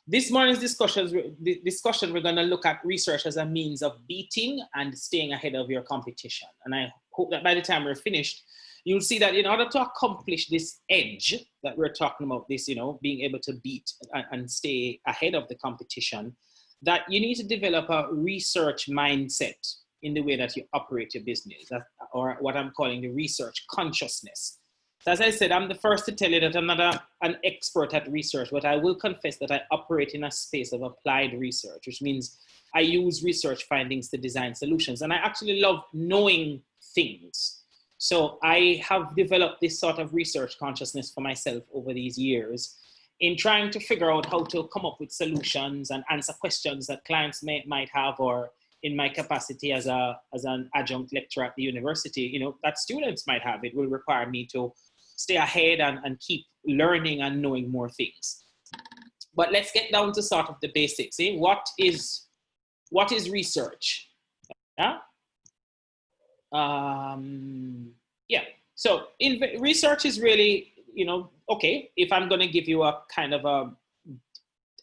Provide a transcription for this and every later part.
This morning's discussion, we're going to look at research as a means of beating and staying ahead of your competition. And I hope that by the time we're finished, you'll see that in order to accomplish this edge that we're talking about, this, being able to beat and stay ahead of the competition, that you need to develop a research mindset in the way that you operate your business, or what I'm calling the research consciousness. So as I said, I'm the first to tell you that I'm not an expert at research, but I will confess that I operate in a space of applied research, which means I use research findings to design solutions. And I actually love knowing things. So I have developed this sort of research consciousness for myself over these years in trying to figure out how to come up with solutions and answer questions that clients might have, or in my capacity as an adjunct lecturer at the university, that students might have. It will require me to stay ahead and keep learning and knowing more things. But let's get down to sort of the basics. What is research? Yeah. So research is really, okay, if I'm going to give you a kind of a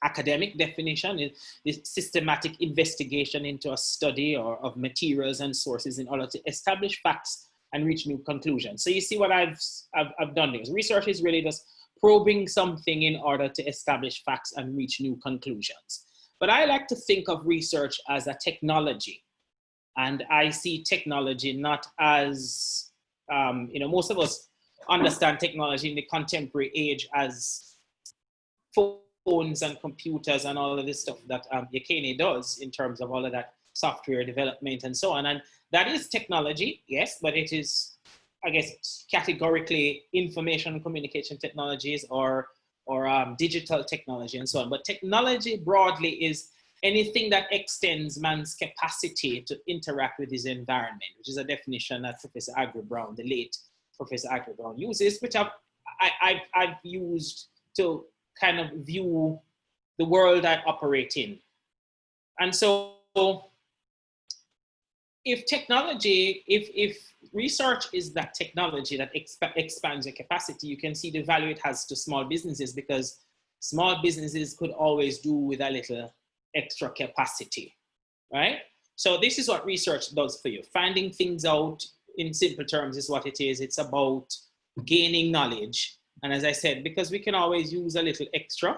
academic definition, is systematic investigation into a study or of materials and sources in order to establish facts and reach new conclusions. So you see what I've done here. Research is really just probing something in order to establish facts and reach new conclusions. But I like to think of research as a technology. And I see technology not as, most of us understand technology in the contemporary age as phones and computers and all of this stuff that Yekeni does in terms of all of that software development and so on. And that is technology, yes, but it is, I guess, categorically information and communication technologies or digital technology and so on. But technology broadly is anything that extends man's capacity to interact with his environment, which is a definition that Professor Agri-Brown, the late Professor Agri-Brown, uses, which I've used to kind of view the world I operate in. And so if technology, if research is that technology that expands your capacity, you can see the value it has to small businesses, because small businesses could always do with a little extra capacity, right? So this is what research does for you. Finding things out, in simple terms, is what it is. It's about gaining knowledge. And as I said, because we can always use a little extra,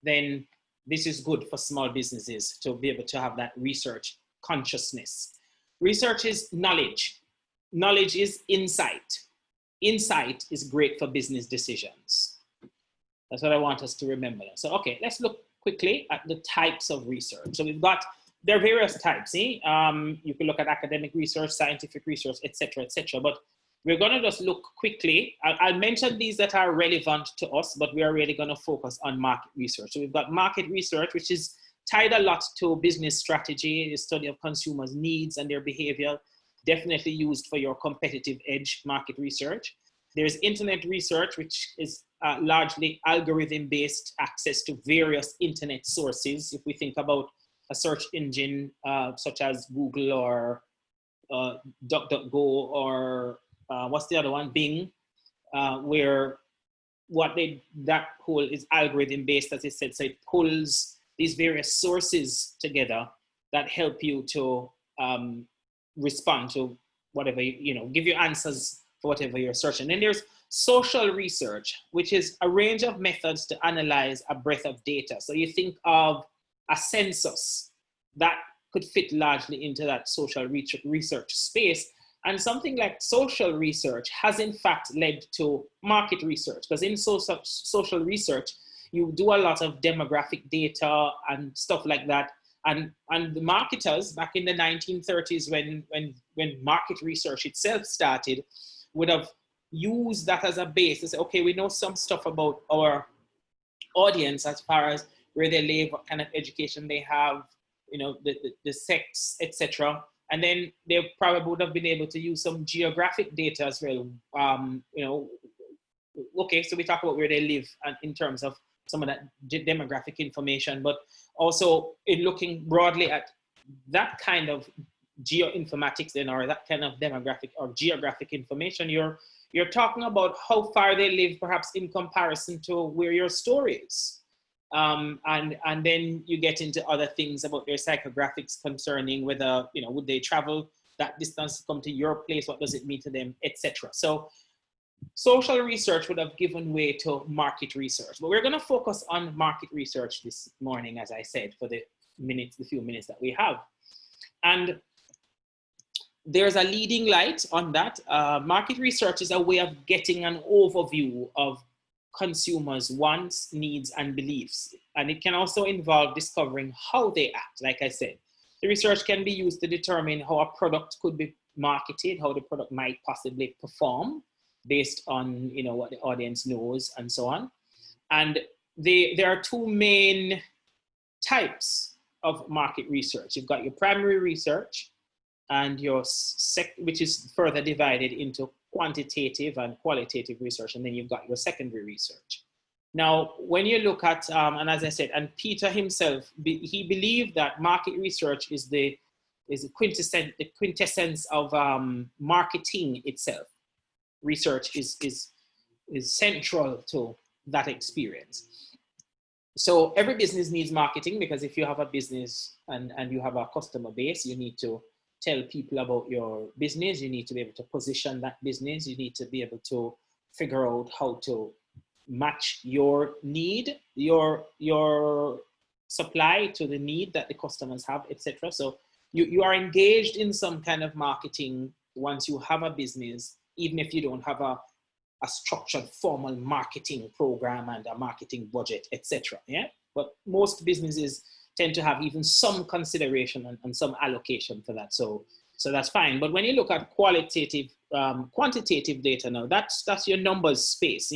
then this is good for small businesses to be able to have that research consciousness. Research is knowledge. Knowledge is insight. Insight is great for business decisions. That's what I want us to remember. So, okay, let's look quickly at the types of research. So there are various types. You can look at academic research, scientific research, etc., but we're going to just look quickly. I'll mention these that are relevant to us, but we are really going to focus on market research. So we've got market research, which is tied a lot to business strategy, the study of consumers' needs and their behavior, definitely used for your competitive edge market research. There's internet research, which is largely algorithm-based access to various internet sources. If we think about a search engine such as Google or DuckDuckGo or what's the other one, Bing, where that whole is algorithm-based, as I said, so it pulls these various sources together that help you to respond to whatever, give you answers for whatever you're searching. And there's social research, which is a range of methods to analyze a breadth of data. So you think of a census that could fit largely into that social research space. And something like social research has in fact led to market research, because in social research, you do a lot of demographic data and stuff like that. And the marketers back in the 1930s, when market research itself started, would have used that as a base to say, okay, we know some stuff about our audience as far as where they live, what kind of education they have, the sex, etc. And then they probably would have been able to use some geographic data as well. Okay, so we talk about where they live and in terms of some of that demographic information, but also in looking broadly at that kind of geoinformatics then, or that kind of demographic or geographic information, you're talking about how far they live perhaps in comparison to where your store is. And then you get into other things about their psychographics concerning whether, would they travel that distance to come to your place? What does it mean to them, etc. So social research would have given way to market research, but we're going to focus on market research this morning, as I said, for the few minutes that we have. And there's a leading light on that. Market research is a way of getting an overview of consumers' wants, needs, and beliefs. And it can also involve discovering how they act. Like I said, the research can be used to determine how a product could be marketed, how the product might possibly perform based on what the audience knows and so on. And there are two main types of market research. You've got your primary research and which is further divided into quantitative and qualitative research, and then you've got your secondary research. Now, when you look at, and as I said, and Peter himself, he believed that market research is the quintessence of marketing itself. Research is central to that experience. So every business needs marketing, because if you have a business and you have a customer base, you need to tell people about your business. You need to be able to position that business. You need to be able to figure out how to match your need, your supply to the need that the customers have, etc. So you are engaged in some kind of marketing once you have a business, even if you don't have a structured formal marketing program and a marketing budget, etc. Yeah, but most businesses tend to have even some consideration and some allocation for that. So that's fine. But when you look at quantitative data now, that's your numbers space.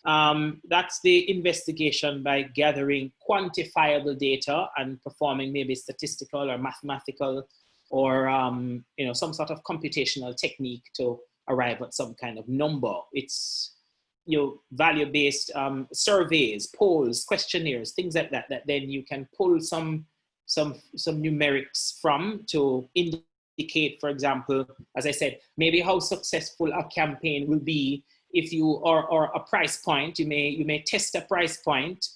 That's the investigation by gathering quantifiable data and performing maybe statistical or mathematical or some sort of computational technique to arrive at some kind of number. It's value-based surveys, polls, questionnaires, things like that then you can pull some numerics from to indicate, for example, as I said, maybe how successful a campaign will be if you or a price point. You may test a price point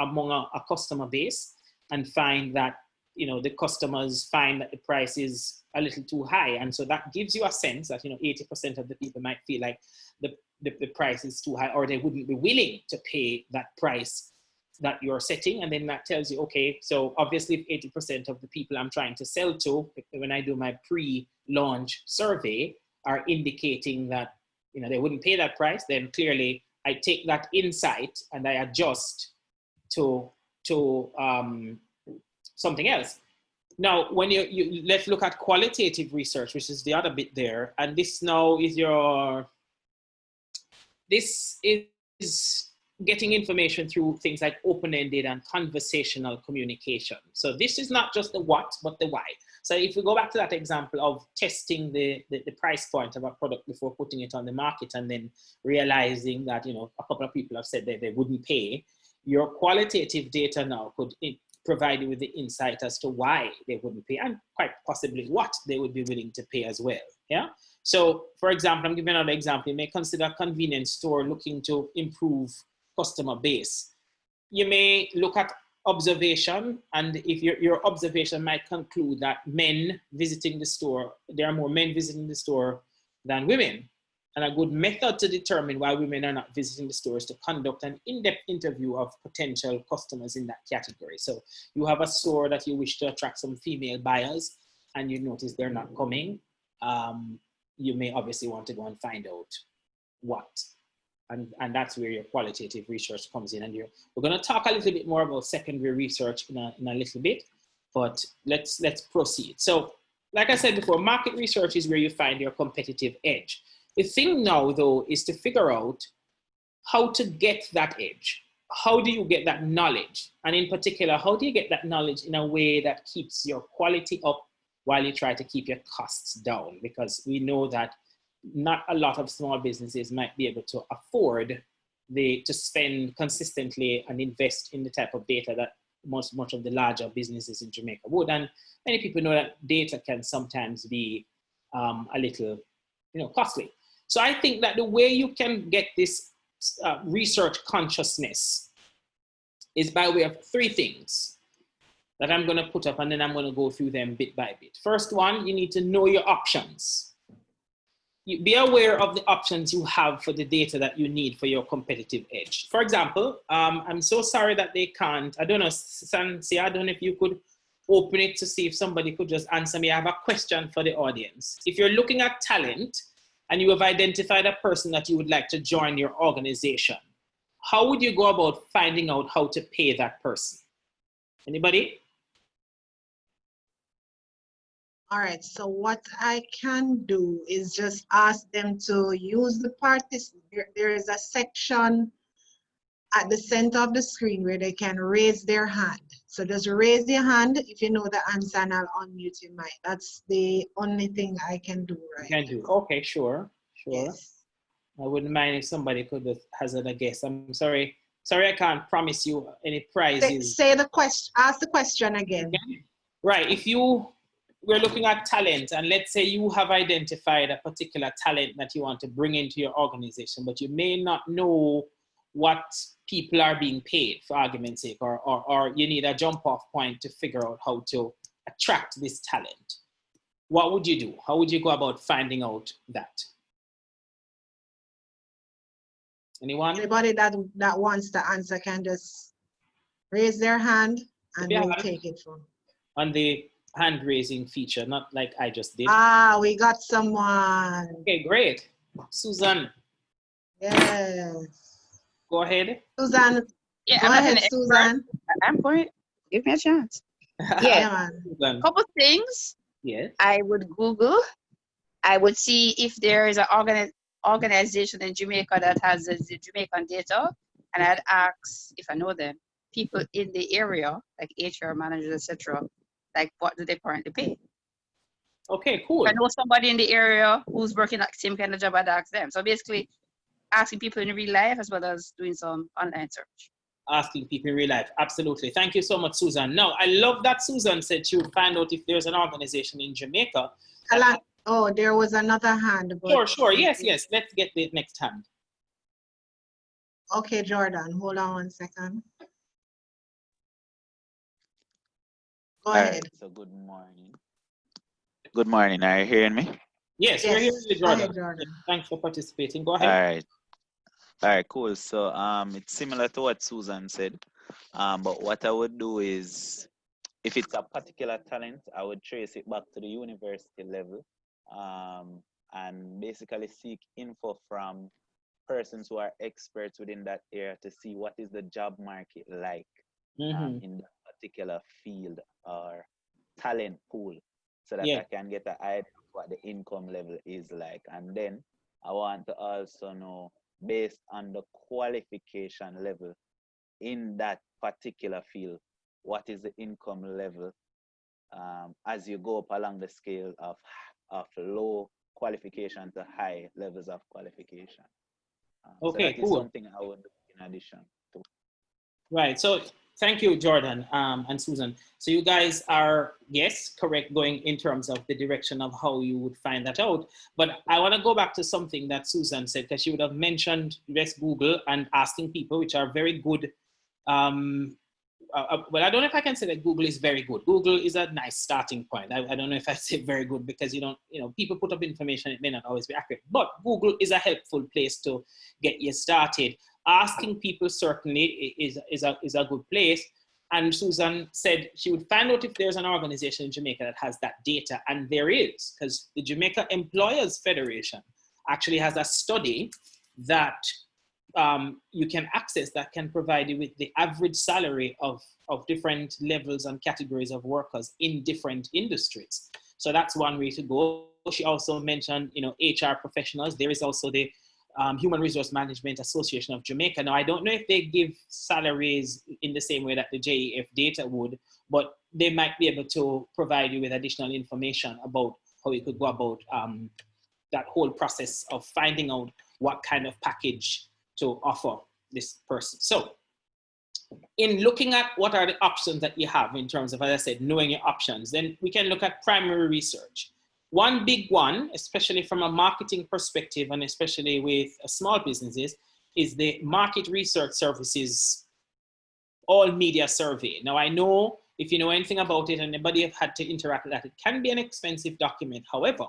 among a customer base and find that the customers find that the price is a little too high, and so that gives you a sense that 80% of the people might feel like the price is too high, or they wouldn't be willing to pay that price that you're setting. And then that tells you, okay, so obviously if 80% of the people I'm trying to sell to, when I do my pre-launch survey, are indicating that they wouldn't pay that price, then clearly I take that insight and I adjust to something else. Now, when let's look at qualitative research, which is the other bit there, and this now is this is getting information through things like open-ended and conversational communication. So this is not just the what, but the why. So if we go back to that example of testing the price point of a product before putting it on the market and then realizing that, a couple of people have said that they wouldn't pay, your qualitative data now could provide you with the insight as to why they wouldn't pay and quite possibly what they would be willing to pay as well. Yeah. So for example, I'm giving another example. You may consider a convenience store looking to improve customer base. You may look at observation, and if your observation might conclude that men visiting the store, there are more men visiting the store than women. And a good method to determine why women are not visiting the store is to conduct an in-depth interview of potential customers in that category. So you have a store that you wish to attract some female buyers and you notice they're not coming. You may obviously want to go and find out what. And that's where your qualitative research comes in. And we're going to talk a little bit more about secondary research in a little bit, but let's proceed. So like I said before, market research is where you find your competitive edge. The thing now, though, is to figure out how to get that edge. How do you get that knowledge? And in particular, how do you get that knowledge in a way that keeps your quality up while you try to keep your costs down? Because we know that not a lot of small businesses might be able to afford to spend consistently and invest in the type of data that much of the larger businesses in Jamaica would. And many people know that data can sometimes be a little, costly. So I think that the way you can get this research consciousness is by way of three things that I'm going to put up, and then I'm going to go through them bit by bit. First one, you need to know your options. Be aware of the options you have for the data that you need for your competitive edge. For example, I'm so sorry that they can't, I don't know, Sansi, I don't know if you could open it to see if somebody could just answer me. I have a question for the audience. If you're looking at talent and you have identified a person that you would like to join your organization, how would you go about finding out how to pay that person? Anybody? All right, so what I can do is just ask them to use the there is a section at the center of the screen where they can raise their hand. So just raise your hand if you know the answer, and I'll unmute your mic. That's the only thing I can do right now. Okay, sure. Yes. I wouldn't mind if somebody could hazard a guess. I'm sorry I can't promise you any prizes. Say the question, ask the question again. Okay. Right, if we're looking at talent, and let's say you have identified a particular talent that you want to bring into your organization, but you may not know what people are being paid, for argument's sake, or you need a jump off point to figure out how to attract this talent. What would you do? How would you go about finding out that? Anyone? Anybody that wants to answer can just raise their hand and we'll take it from. On the hand raising feature, not like I just did. Ah, we got someone. Okay, great. Susan. Yes. Go ahead. Susan. Yeah, go ahead, Susan. I'm going. Give me a chance. Yeah, man. Couple things. Yes. I would Google. I would see if there is an organization in Jamaica that has the Jamaican data, and I'd ask if I know them, people in the area, like HR managers, etc. Like, what do they currently pay? Okay, cool. If I know somebody in the area who's working at the same kind of job, I'd ask them. So basically, asking people in real life as well as doing some online search. Asking people in real life, absolutely. Thank you so much, Susan. Now, I love that Susan said she would find out if there's an organization in Jamaica. Oh, there was another hand. Sure. Yes. Let's get the next hand. Okay, Jordan, hold on 1 second. Go ahead. Right, so good morning. Good morning. Are you hearing me? Yes. We're hearing you, Jordan. Go ahead, Jordan. Thanks for participating. Go ahead. All right, cool. So it's similar to what Susan said. But what I would do is, if it's a particular talent, I would trace it back to the university level, and basically seek info from persons who are experts within that area to see what is the job market like in that particular field or talent pool, so that I can get an idea of what the income level is like. And then I want to also know, based on the qualification level in that particular field, what is the income level as you go up along the scale of low qualification to high levels of qualification. Okay, so that is something I would do in addition to. Right. So thank you, Jordan and Susan. So you guys are, yes, correct, going in terms of the direction of how you would find that out. But I want to go back to something that Susan said, because she would have mentioned Google and asking people, which are very good. Well, I don't know if I can say that Google is very good. Google is a nice starting point. I don't know if I say very good, because people put up information, it may not always be accurate. But Google is a helpful place to get you started. Asking people certainly is a good place. And Susan said she would find out if there's an organization in Jamaica that has that data, and there is, because the Jamaica Employers Federation actually has a study that you can access that can provide you with the average salary of different levels and categories of workers in different industries. So that's one way to go. She also mentioned, HR professionals. There is also the Human Resource Management Association of Jamaica. Now, I don't know if they give salaries in the same way that the JEF data would, but they might be able to provide you with additional information about how you could go about that whole process of finding out what kind of package to offer this person. So in looking at what are the options that you have in terms of, as I said, knowing your options, then we can look at primary research. One big one, especially from a marketing perspective and especially with small businesses, is the market research services all media survey. Now I know if you know anything about it and anybody have had to interact with that, it can be an expensive document. However,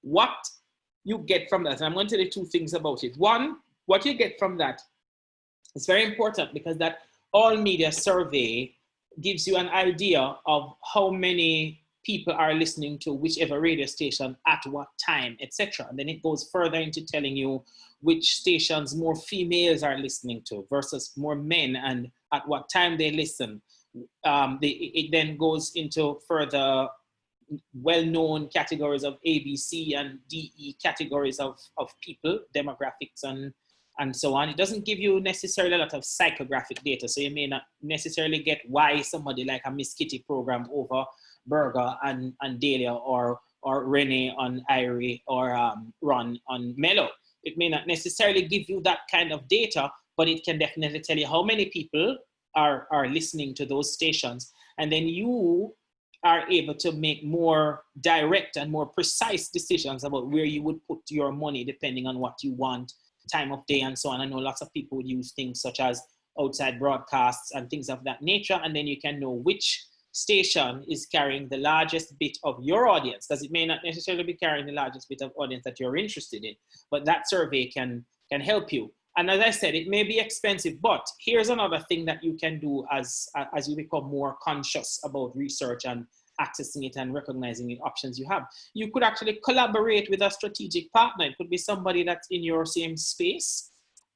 what you get from that, and I'm going to tell you two things about it. One, what you get from that is very important because that all media survey gives you an idea of how many people are listening to whichever radio station at what time, etc. And then it goes further into telling you which stations more females are listening to versus more men and at what time they listen. It then goes into further well-known categories of A, B, C, and D, E categories of people, demographics, and so on. It doesn't give you necessarily a lot of psychographic data, so you may not necessarily get why somebody like a Miss Kitty program over Berger and Delia or Renee on Irie or Ron on Mellow. It may not necessarily give you that kind of data, but it can definitely tell you how many people are listening to those stations. And then you are able to make more direct and more precise decisions about where you would put your money depending on what you want, time of day, and so on. I know lots of people would use things such as outside broadcasts and things of that nature, and then you can know which station is carrying the largest bit of your audience, because it may not necessarily be carrying the largest bit of audience that you're interested in, but that survey can help you. And as I said, it may be expensive, but here's another thing that you can do as you become more conscious about research and accessing it and recognizing the options you have. You could actually collaborate with a strategic partner. It could be somebody that's in your same space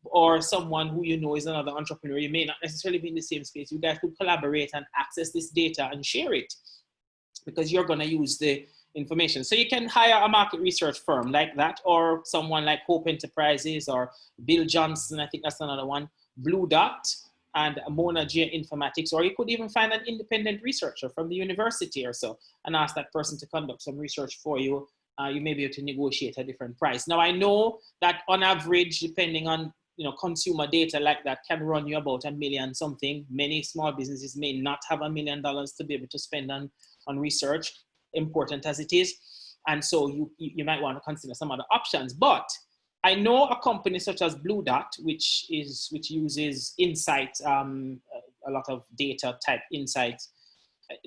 or someone who you know is another entrepreneur. You may not necessarily be in the same space. You guys could collaborate and access this data and share it because you're going to use the information. So you can hire a market research firm like that, or someone like Hope Enterprises or Bill Johnson, I think that's another one, Blue Dot and Mona Geoinformatics, or you could even find an independent researcher from the university or so and ask that person to conduct some research for you. You may be able to negotiate a different price. Now I know that on average, depending on consumer data like that, can run you about $1 million something. Many small businesses may not have $1 million to be able to spend on research, important as it is. And so you might want to consider some other options. But I know a company such as Blue Dot, which uses insights, a lot of data type insights.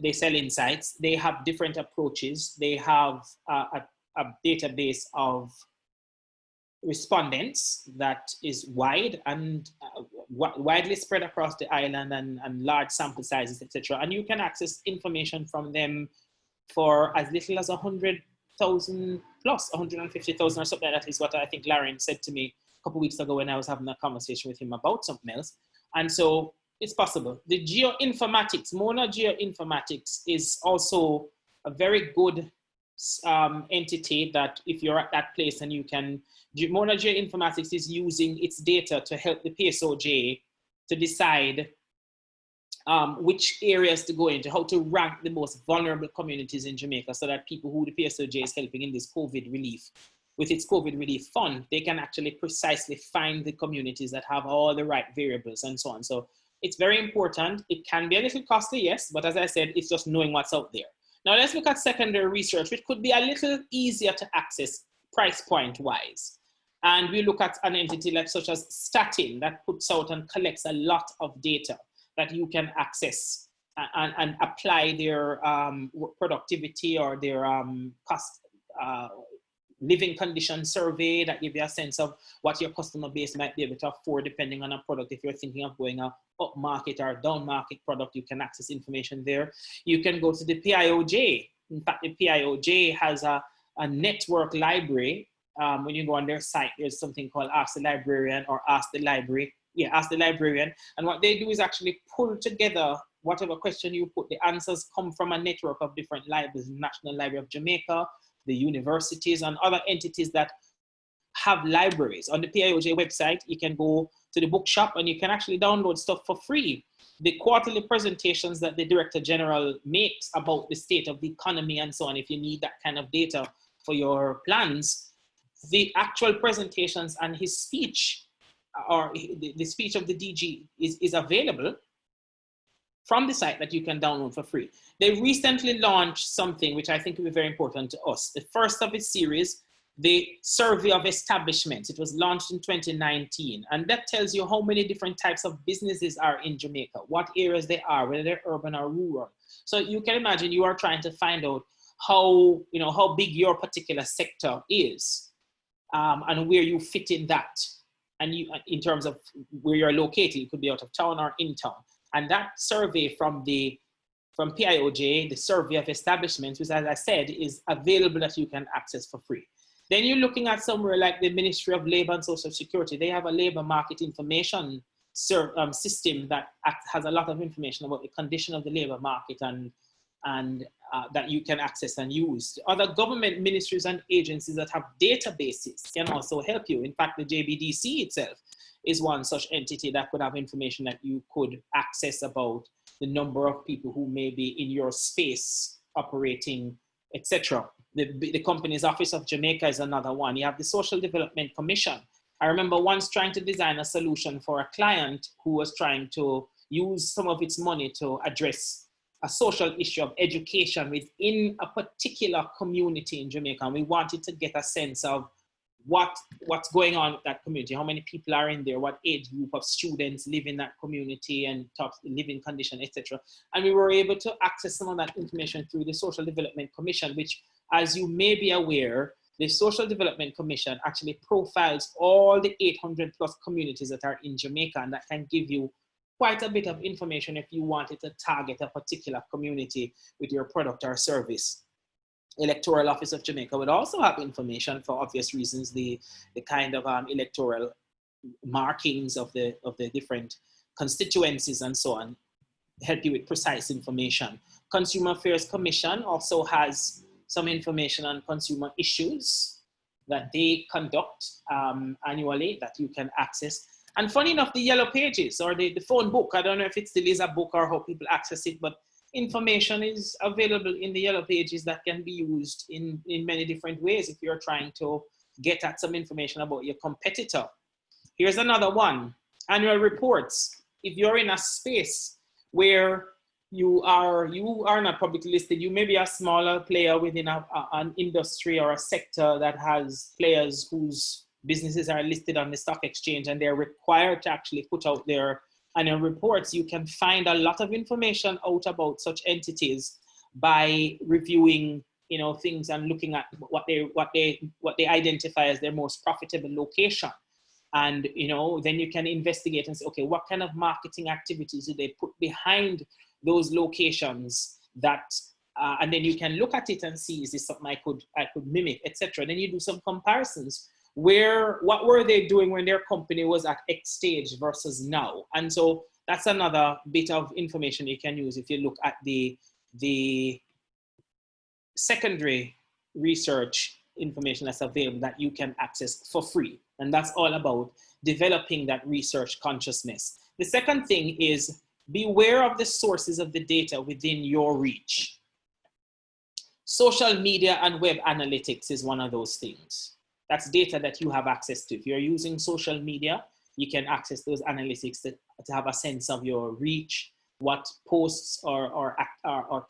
They sell insights. They have different approaches. They have a database of respondents that is wide and widely spread across the island and large sample sizes, etc. And you can access information from them for as little as 100,000 plus 150,000 or something. That is what I think Laren said to me a couple of weeks ago when I was having a conversation with him about something else. And so it's possible. The geoinformatics, Mona Geoinformatics, is also a very good entity that if you're at that place and you can, Mona Geoinformatics is using its data to help the PSOJ to decide which areas to go into, how to rank the most vulnerable communities in Jamaica so that people who the PSOJ is helping in this COVID relief, with its COVID relief fund, they can actually precisely find the communities that have all the right variables and so on. So it's very important. It can be a little costly, yes, but as I said, it's just knowing what's out there. Now let's look at secondary research, which could be a little easier to access price point wise. And we look at an entity like such as Statin that puts out and collects a lot of data that you can access and apply their productivity or their cost living condition survey that give you a sense of what your customer base might be able to afford depending on a product. If you're thinking of going up market or down market product, you can access information there. You can go to the PIOJ. In fact, the PIOJ has a network library. When you go on their site, there's something called Ask the Librarian or Ask the Library. Yeah, Ask the Librarian. And what they do is actually pull together whatever question you put. The answers come from a network of different libraries, National Library of Jamaica, the universities, and other entities that have libraries. On the PIOJ website, you can go to the bookshop and you can actually download stuff for free. The quarterly presentations that the Director General makes about the state of the economy and so on, if you need that kind of data for your plans, the actual presentations and his speech or the speech of the DG is available from the site that you can download for free. They recently launched something which I think will be very important to us. The first of its series the survey of establishments. It was launched in 2019, and that tells you how many different types of businesses are in Jamaica, what areas they are, whether they're urban or rural. So you can imagine you are trying to find out how, you know, how big your particular sector is, and where you fit in that. And you, in terms of where you're located, you could be out of town or in town. And that survey from PIOJ, the survey of establishments, which, as I said, is available that you can access for free. Then you're looking at somewhere like the Ministry of Labor and Social Security. They have a labor market information system that has a lot of information about the condition of the labor market and that you can access and use. Other government ministries and agencies that have databases can also help you. In fact, the JBDC itself is one such entity that could have information that you could access about the number of people who may be in your space operating, etc. The Companies Office of Jamaica is another one. You have the Social Development Commission. I remember once trying to design a solution for a client who was trying to use some of its money to address a social issue of education within a particular community in Jamaica. And we wanted to get a sense of what's going on with that community, how many people are in there, what age group of students live in that community and top living condition, etc. And we were able to access some of that information through the Social Development Commission, which, as you may be aware, the Social Development Commission actually profiles all the 800 plus communities that are in Jamaica, and that can give you quite a bit of information if you wanted to target a particular community with your product or service. Electoral Office of Jamaica would also have information, for obvious reasons, the kind of electoral markings of the different constituencies and so on, help you with precise information. Consumer Affairs Commission also has some information on consumer issues that they conduct annually that you can access. And funny enough, the Yellow Pages or the phone book, I don't know if it still is a book or how people access it, but information is available in the Yellow Pages that can be used in many different ways if you're trying to get at some information about your competitor. Here's another one, annual reports. If you're in a space where you are not publicly listed, you may be a smaller player within an industry or a sector that has players whose businesses are listed on the stock exchange and they're required to actually put out their annual reports. You can find a lot of information out about such entities by reviewing, you know, things and looking at what they identify as their most profitable location. And, you know, then you can investigate and say, okay, what kind of marketing activities do they put behind those locations that, and then you can look at it and see, is this something I could mimic, etc. Then you do some comparisons. What were they doing when their company was at X stage versus now? And so that's another bit of information you can use if you look at the secondary research information that's available that you can access for free. And that's all about developing that research consciousness. The second thing is beware of the sources of the data within your reach. Social media and web analytics is one of those things. That's data that you have access to. If you're using social media, you can access those analytics to have a sense of your reach, what posts or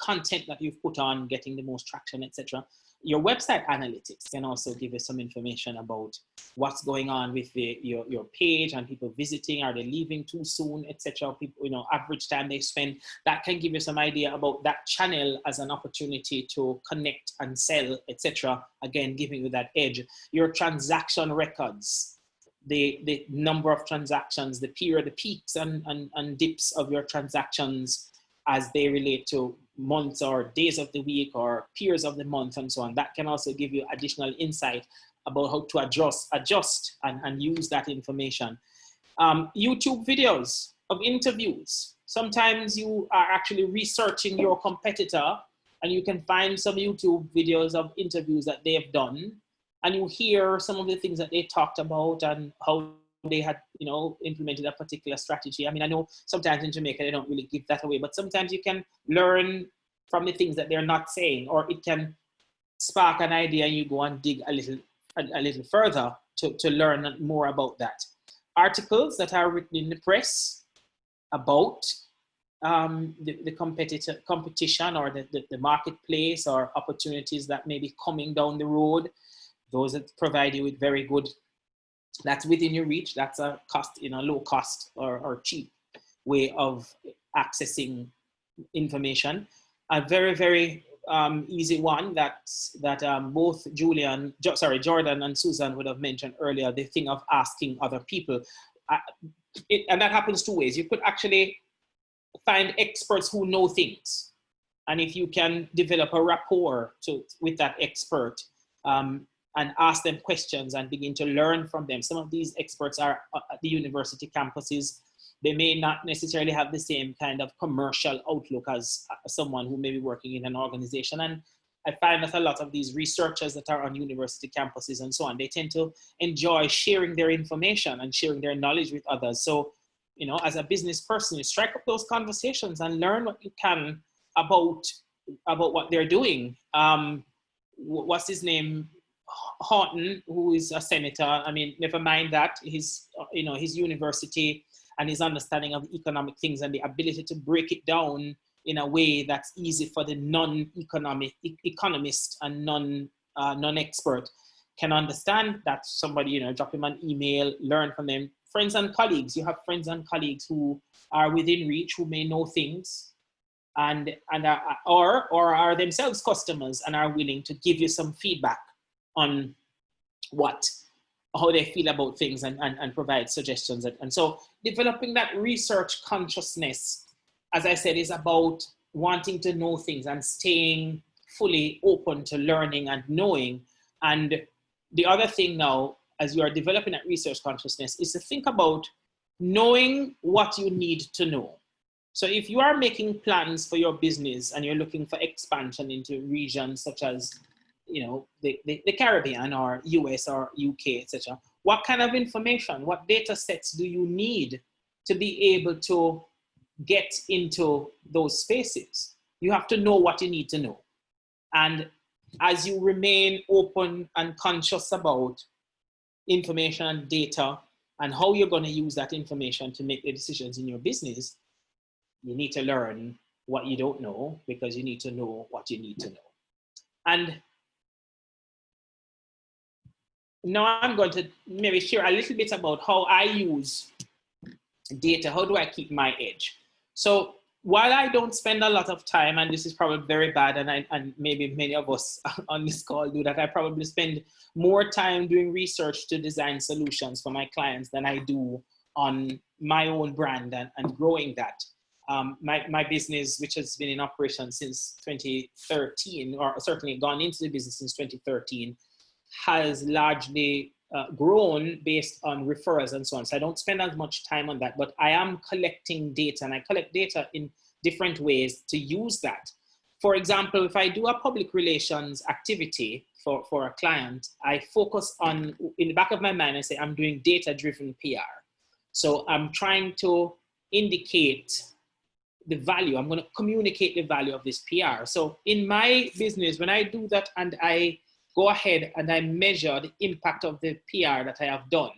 content that you've put on getting the most traction, etc. Your website analytics can also give you some information about what's going on with your page and people visiting, are they leaving too soon, etc. People, you know, average time they spend. That can give you some idea about that channel as an opportunity to connect and sell, etc. Again, giving you that edge. Your transaction records, the number of transactions, the period, the peaks and dips of your transactions as they relate to months or days of the week or periods of the month and so on. That can also give you additional insight about how to adjust and use that information. YouTube videos of interviews. Sometimes you are actually researching your competitor and you can find some YouTube videos of interviews that they have done, and you hear some of the things that they talked about and how they had, you know, implemented a particular strategy. I mean, I know sometimes in Jamaica they don't really give that away, but sometimes you can learn from the things that they're not saying, or it can spark an idea and you go and dig a little further to learn more about that. Articles that are written in the press about the competition or the marketplace or opportunities that may be coming down the road. those that provide you with very good, that's within your reach, that's a cost, low cost or cheap way of accessing information. A very, very easy one that both Jordan and Susan would have mentioned earlier, the thing of asking other people. And that happens two ways. You could actually find experts who know things. And if you can develop a rapport with that expert and ask them questions and begin to learn from them. Some of these experts are at the university campuses. They may not necessarily have the same kind of commercial outlook as someone who may be working in an organization. And I find that a lot of these researchers that are on university campuses and so on, they tend to enjoy sharing their information and sharing their knowledge with others. So, as a business person, you strike up those conversations and learn what you can about what they're doing. What's his name? Horton, who is a senator. I mean, never mind that, his university and his understanding of economic things and the ability to break it down in a way that's easy for the economist and non-expert can understand. That somebody, drop him an email, learn from them. Friends and colleagues, you have friends and colleagues who are within reach, who may know things and are themselves customers and are willing to give you some feedback on how they feel about things and provide suggestions. And so developing that research consciousness, as I said, is about wanting to know things and staying fully open to learning and knowing. And the other thing now, as you are developing that research consciousness, is to think about knowing what you need to know. So if you are making plans for your business and you're looking for expansion into regions such as the Caribbean or US or UK, etc. What kind of information, what data sets do you need to be able to get into those spaces? You have to know what you need to know. And as you remain open and conscious about information and data and how you're going to use that information to make the decisions in your business, you need to learn what you don't know because you need to know what you need to know. And now I'm going to maybe share a little bit about how I use data. How do I keep my edge? So while I don't spend a lot of time, and this is probably very bad, and maybe many of us on this call do that, I probably spend more time doing research to design solutions for my clients than I do on my own brand and growing that. My business, which has been in operation since 2013, or certainly gone into the business since 2013, has largely grown based on referrals and so on. So I don't spend as much time on that, but I am collecting data, and I collect data in different ways to use that. For example, if I do a public relations activity for a client, I focus on, in the back of my mind, I say I'm doing data-driven PR. So I'm trying to indicate the value. I'm going to communicate the value of this PR. So in my business, when I do that and I go ahead and I measure the impact of the PR that I have done,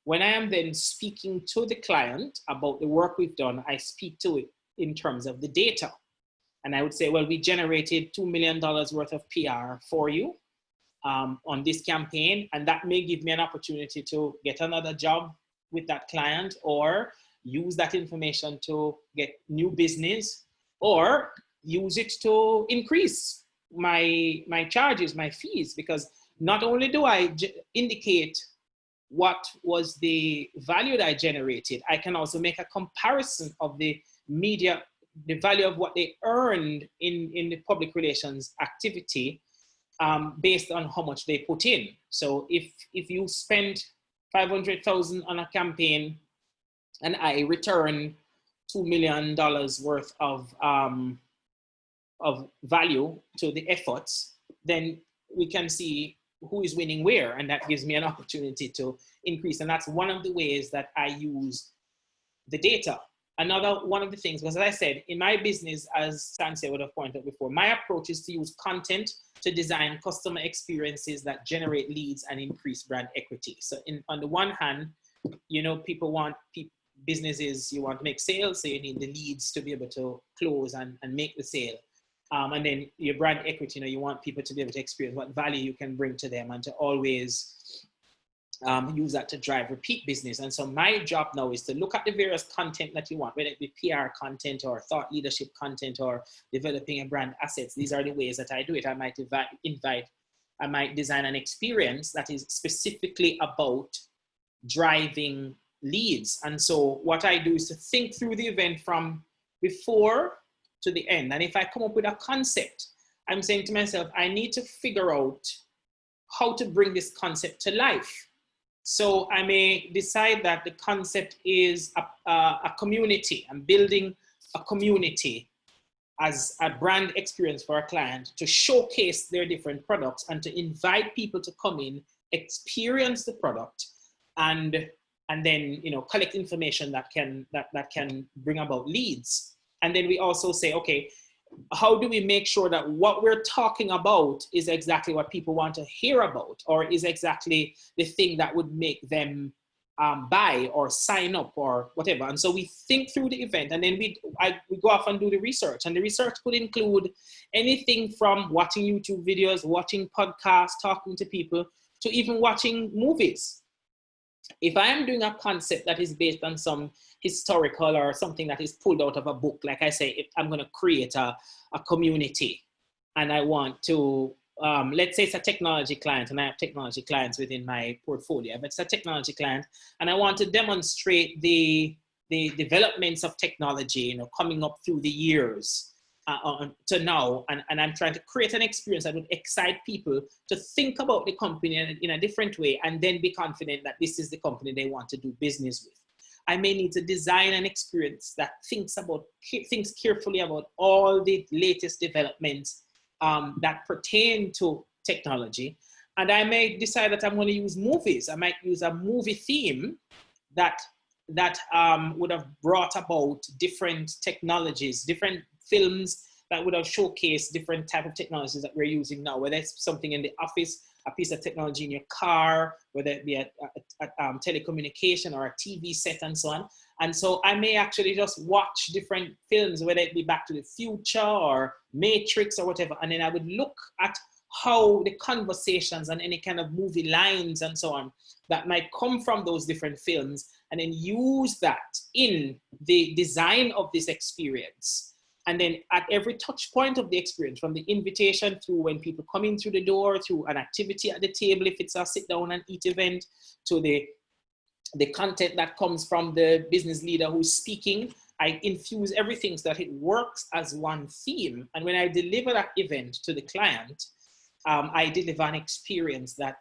when I am then speaking to the client about the work we've done, I speak to it in terms of the data. And I would say, well, we generated $2 million worth of PR for you on this campaign. And that may give me an opportunity to get another job with that client, or use that information to get new business, or use it to increase my charges, my fees, because not only do I indicate what was the value that I generated, I can also make a comparison of the media, the value of what they earned in the public relations activity based on how much they put in. So if you spend $500,000 on a campaign and I return $2 million worth of value to the efforts, then we can see who is winning where, and that gives me an opportunity to increase. And that's one of the ways that I use the data. Another one of the things, because as I said, in my business, as Sansia would have pointed out before, my approach is to use content to design customer experiences that generate leads and increase brand equity. So on the one hand, people want businesses, you want to make sales, so you need the leads to be able to close and make the sale. And then your brand equity, you want people to be able to experience what value you can bring to them and to always use that to drive repeat business. And so my job now is to look at the various content that you want, whether it be PR content or thought leadership content or developing a brand assets. These are the ways that I do it. I might design an experience that is specifically about driving leads. And so what I do is to think through the event from before to the end. And if I come up with a concept, I'm saying to myself, I need to figure out how to bring this concept to life. So I may decide that the concept is a community. I'm building a community as a brand experience for a client to showcase their different products and to invite people to come in, experience the product, and then collect information that can bring about leads. And then we also say, okay, how do we make sure that what we're talking about is exactly what people want to hear about, or is exactly the thing that would make them buy or sign up or whatever? And so we think through the event, and then we go off and do the research. And the research could include anything from watching YouTube videos, watching podcasts, talking to people, to even watching movies. If I am doing a concept that is based on some historical or something that is pulled out of a book, like I say, if I'm going to create a community and I want to, let's say it's a technology client, and I have technology clients within my portfolio, but it's a technology client and I want to demonstrate the developments of technology, coming up through the years to now, and I'm trying to create an experience that would excite people to think about the company in a different way, and then be confident that this is the company they want to do business with. I may need to design an experience that thinks carefully about all the latest developments that pertain to technology. And I may decide that I'm going to use movies. I might use a movie theme that would have brought about different technologies, different films that would have showcased different type of technologies that we're using now, whether it's something in the office, a piece of technology in your car, whether it be a telecommunication or a TV set and so on. And so I may actually just watch different films, whether it be Back to the Future or Matrix or whatever, and then I would look at how the conversations and any kind of movie lines and so on that might come from those different films, and then use that in the design of this experience. And then at every touch point of the experience, from the invitation through when people come in through the door, through an activity at the table, if it's a sit down and eat event, to the content that comes from the business leader who's speaking, I infuse everything so that it works as one theme. And when I deliver that event to the client, I deliver an experience that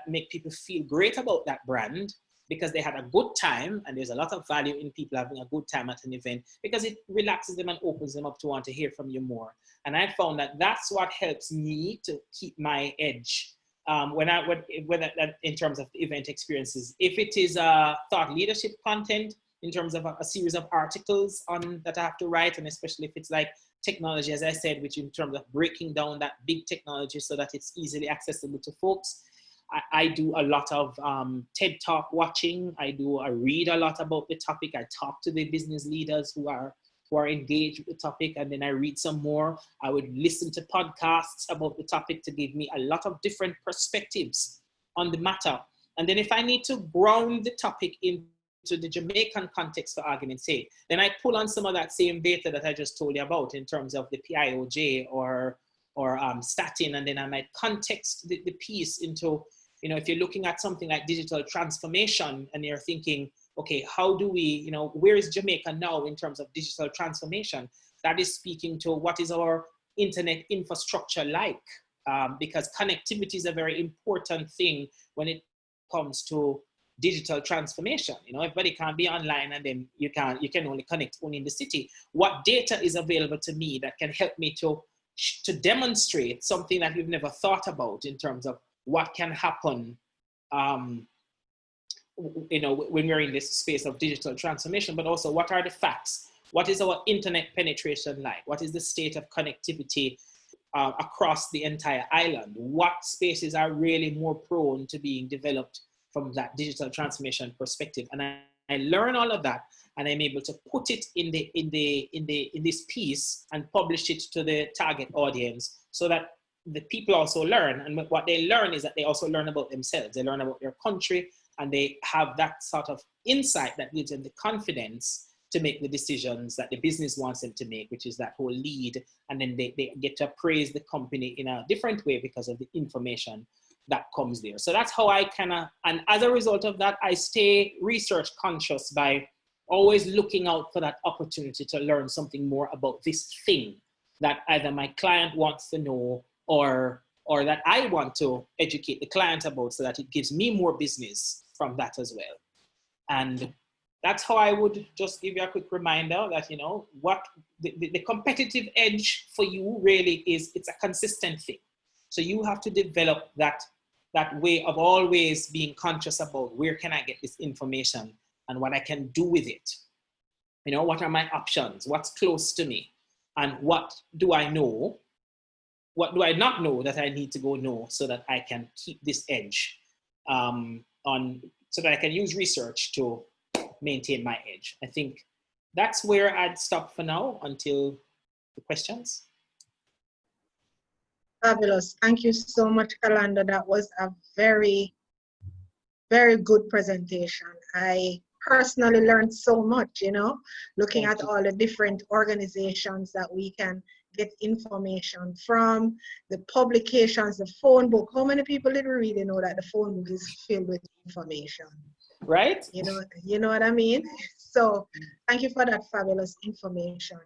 make people feel great about that brand, because they had a good time, and there's a lot of value in people having a good time at an event, because it relaxes them and opens them up to want to hear from you more. And I found that that's what helps me to keep my edge whether in terms of event experiences. If it is thought leadership content, in terms of a series of articles that I have to write, and especially if it's like technology, as I said, which in terms of breaking down that big technology so that it's easily accessible to folks. I do a lot of TED Talk watching. I read a lot about the topic. I talk to the business leaders who are engaged with the topic, and then I read some more. I would listen to podcasts about the topic to give me a lot of different perspectives on the matter. And then if I need to ground the topic into the Jamaican context, for argument's sake, then I pull on some of that same data that I just told you about in terms of the PIOJ or statin, and then I might context the piece into, if you're looking at something like digital transformation and you're thinking, okay, how do we, where is Jamaica now in terms of digital transformation? That is speaking to what is our internet infrastructure like, because connectivity is a very important thing when it comes to digital transformation. Everybody can't be online, and then you can only connect only in the city. What data is available to me that can help me to demonstrate something that we've never thought about in terms of what can happen, when we're in this space of digital transformation, but also what are the facts? What is our internet penetration like? What is the state of connectivity across the entire island? What spaces are really more prone to being developed from that digital transformation perspective? And I I learn all of that, and I'm able to put it in this piece and publish it to the target audience, so that the people also learn. And what they learn is that they also learn about themselves. They learn about their country, and they have that sort of insight that gives them the confidence to make the decisions that the business wants them to make, which is that whole lead. And then they get to praise the company in a different way because of the information that comes there. So that's how I and as a result of that, I stay research conscious by always looking out for that opportunity to learn something more about this thing that either my client wants to know, or that I want to educate the client about, so that it gives me more business from that as well. And that's how I would just give you a quick reminder that, you know, what the competitive edge for you really is, it's a consistent thing. So you have to develop that way of always being conscious about, where can I get this information and what I can do with it? You know, what are my options? What's close to me? And what do I know? What do I not know that I need to go know, so that I can keep this edge so that I can use research to maintain my edge. I think that's where I'd stop for now until the questions. Fabulous. Thank you so much, Kalando. That was a very, very good presentation. I personally learned so much, you know, looking at all the different organizations that we can get information from, the publications, the phone book. How many people didn't really know that the phone book is filled with information? Right? You know what I mean? So thank you for that fabulous information.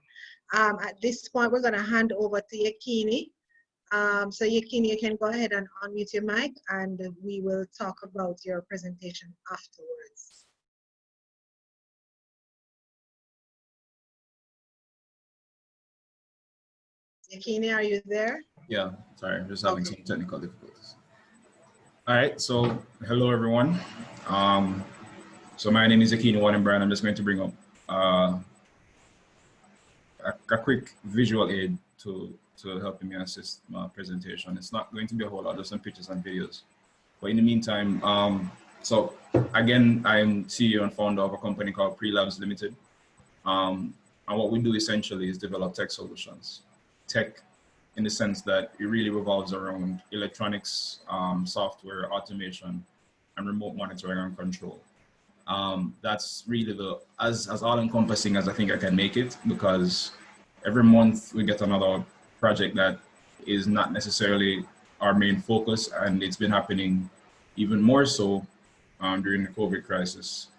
At this point, we're going to hand over to Yekeni. So Yekeni, you can go ahead and unmute your mic, and we will talk about your presentation afterwards. Yekeni, are you there? Yeah, sorry, just having some technical difficulties. All right, so hello everyone. So my name is Yekeni Wallen-Bryan. I'm just going to bring up a quick visual aid to helping me assist my presentation. It's not going to be a whole lot, just some pictures and videos. But in the meantime, so again, I'm CEO and founder of a company called PreeLabs Limited. And what we do essentially is develop tech solutions. Tech in the sense that it really revolves around electronics, software, automation, and remote monitoring and control. That's really as all-encompassing as I think I can make it, because every month we get another project that is not necessarily our main focus, and it's been happening even more so during the COVID crisis.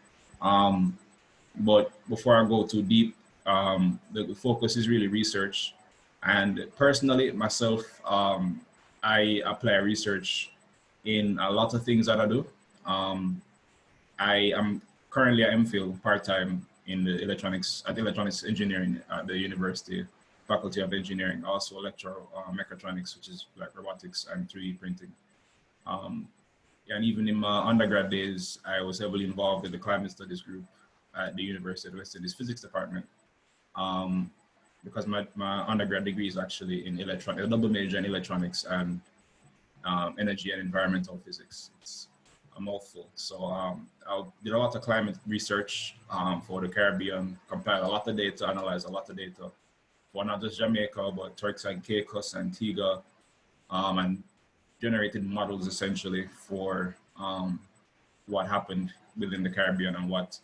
But before I go too deep, the focus is really research. And personally, myself, I apply research in a lot of things that I do. I am currently at MPhil part-time in the electronics engineering at the University Faculty of Engineering, also lecture mechatronics, which is like robotics and 3D printing. And even in my undergrad days, I was heavily involved in the climate studies group at the University of the West Indies Physics Department. Because my undergrad degree is actually in electronics, a double major in electronics and energy and environmental physics. It's a mouthful. So I did a lot of climate research for the Caribbean, compiled a lot of data, analyzed a lot of data for not just Jamaica, but Turks and Caicos, Antigua, and generated models essentially for what happened within the Caribbean and what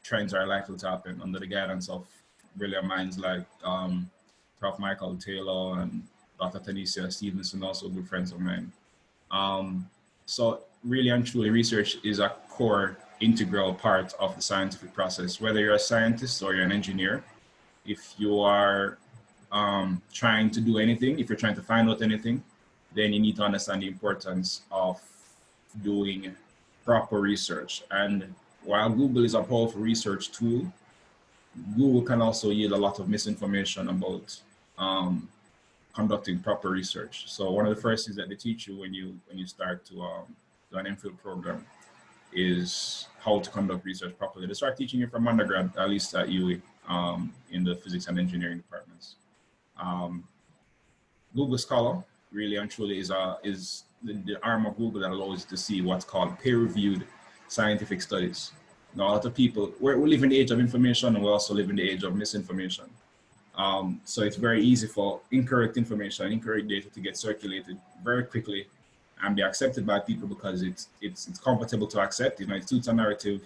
trends are likely to happen under the guidance of brilliant minds like Prof. Michael Taylor and Dr. Tanisha Stevenson, also good friends of mine. So really and truly, research is a core integral part of the scientific process. Whether you're a scientist or you're an engineer, if you are trying to do anything, if you're trying to find out anything, then you need to understand the importance of doing proper research. And while Google is a powerful research tool, Google can also yield a lot of misinformation about conducting proper research. So one of the first things that they teach you when you start to do an MPhil program is how to conduct research properly. They start teaching you from undergrad, at least at UWI, in the physics and engineering departments. Google Scholar really and truly is the arm of Google that allows you to see what's called peer-reviewed scientific studies. You know, a lot of people, we live in the age of information, and we also live in the age of misinformation. So it's very easy for incorrect information, incorrect data to get circulated very quickly and be accepted by people because it's comfortable to accept. You know, it suits a narrative,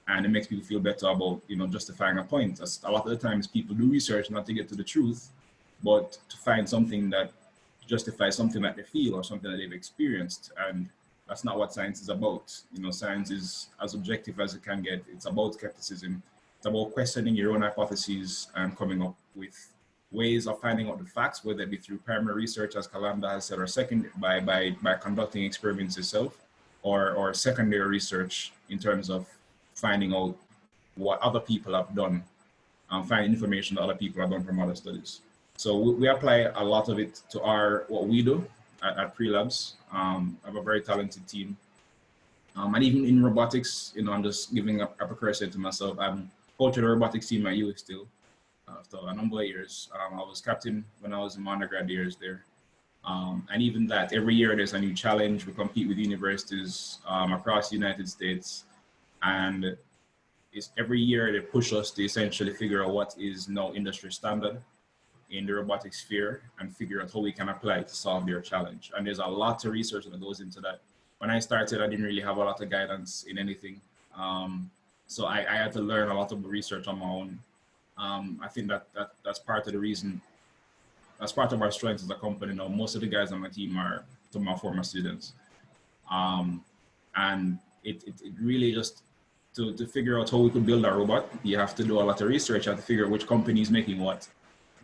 and it makes people feel better about, you know, justifying a point. As a lot of the times people do research not to get to the truth, but to find something that justifies something that they feel or something that they've experienced. And that's not what science is about. You know, science is as objective as it can get. It's about skepticism. It's about questioning your own hypotheses and coming up with ways of finding out the facts, whether it be through primary research, as Kalando has said, or second by conducting experiments yourself, or secondary research in terms of finding out what other people have done, finding information that other people have done from other studies. So we apply a lot of it to what we do at PreeLabs. I have a very talented team. And even in robotics, you know, I'm just giving a precursor to myself. I'm coach of the robotics team at US still after a number of years. I was captain when I was in my undergrad years there. And even that, every year there's a new challenge. We compete with universities across the United States. And it's every year they push us to essentially figure out what is now industry standard in the robotic sphere and figure out how we can apply it to solve their challenge. And there's a lot of research that goes into that. When I started, I didn't really have a lot of guidance in anything. So I had to learn a lot of research on my own. I think that's part of the reason, that's part of our strength as a company now. Most of the guys on my team are some of my former students. And it really just, to figure out how we could build a robot, you have to do a lot of research. You have to figure out which company is making what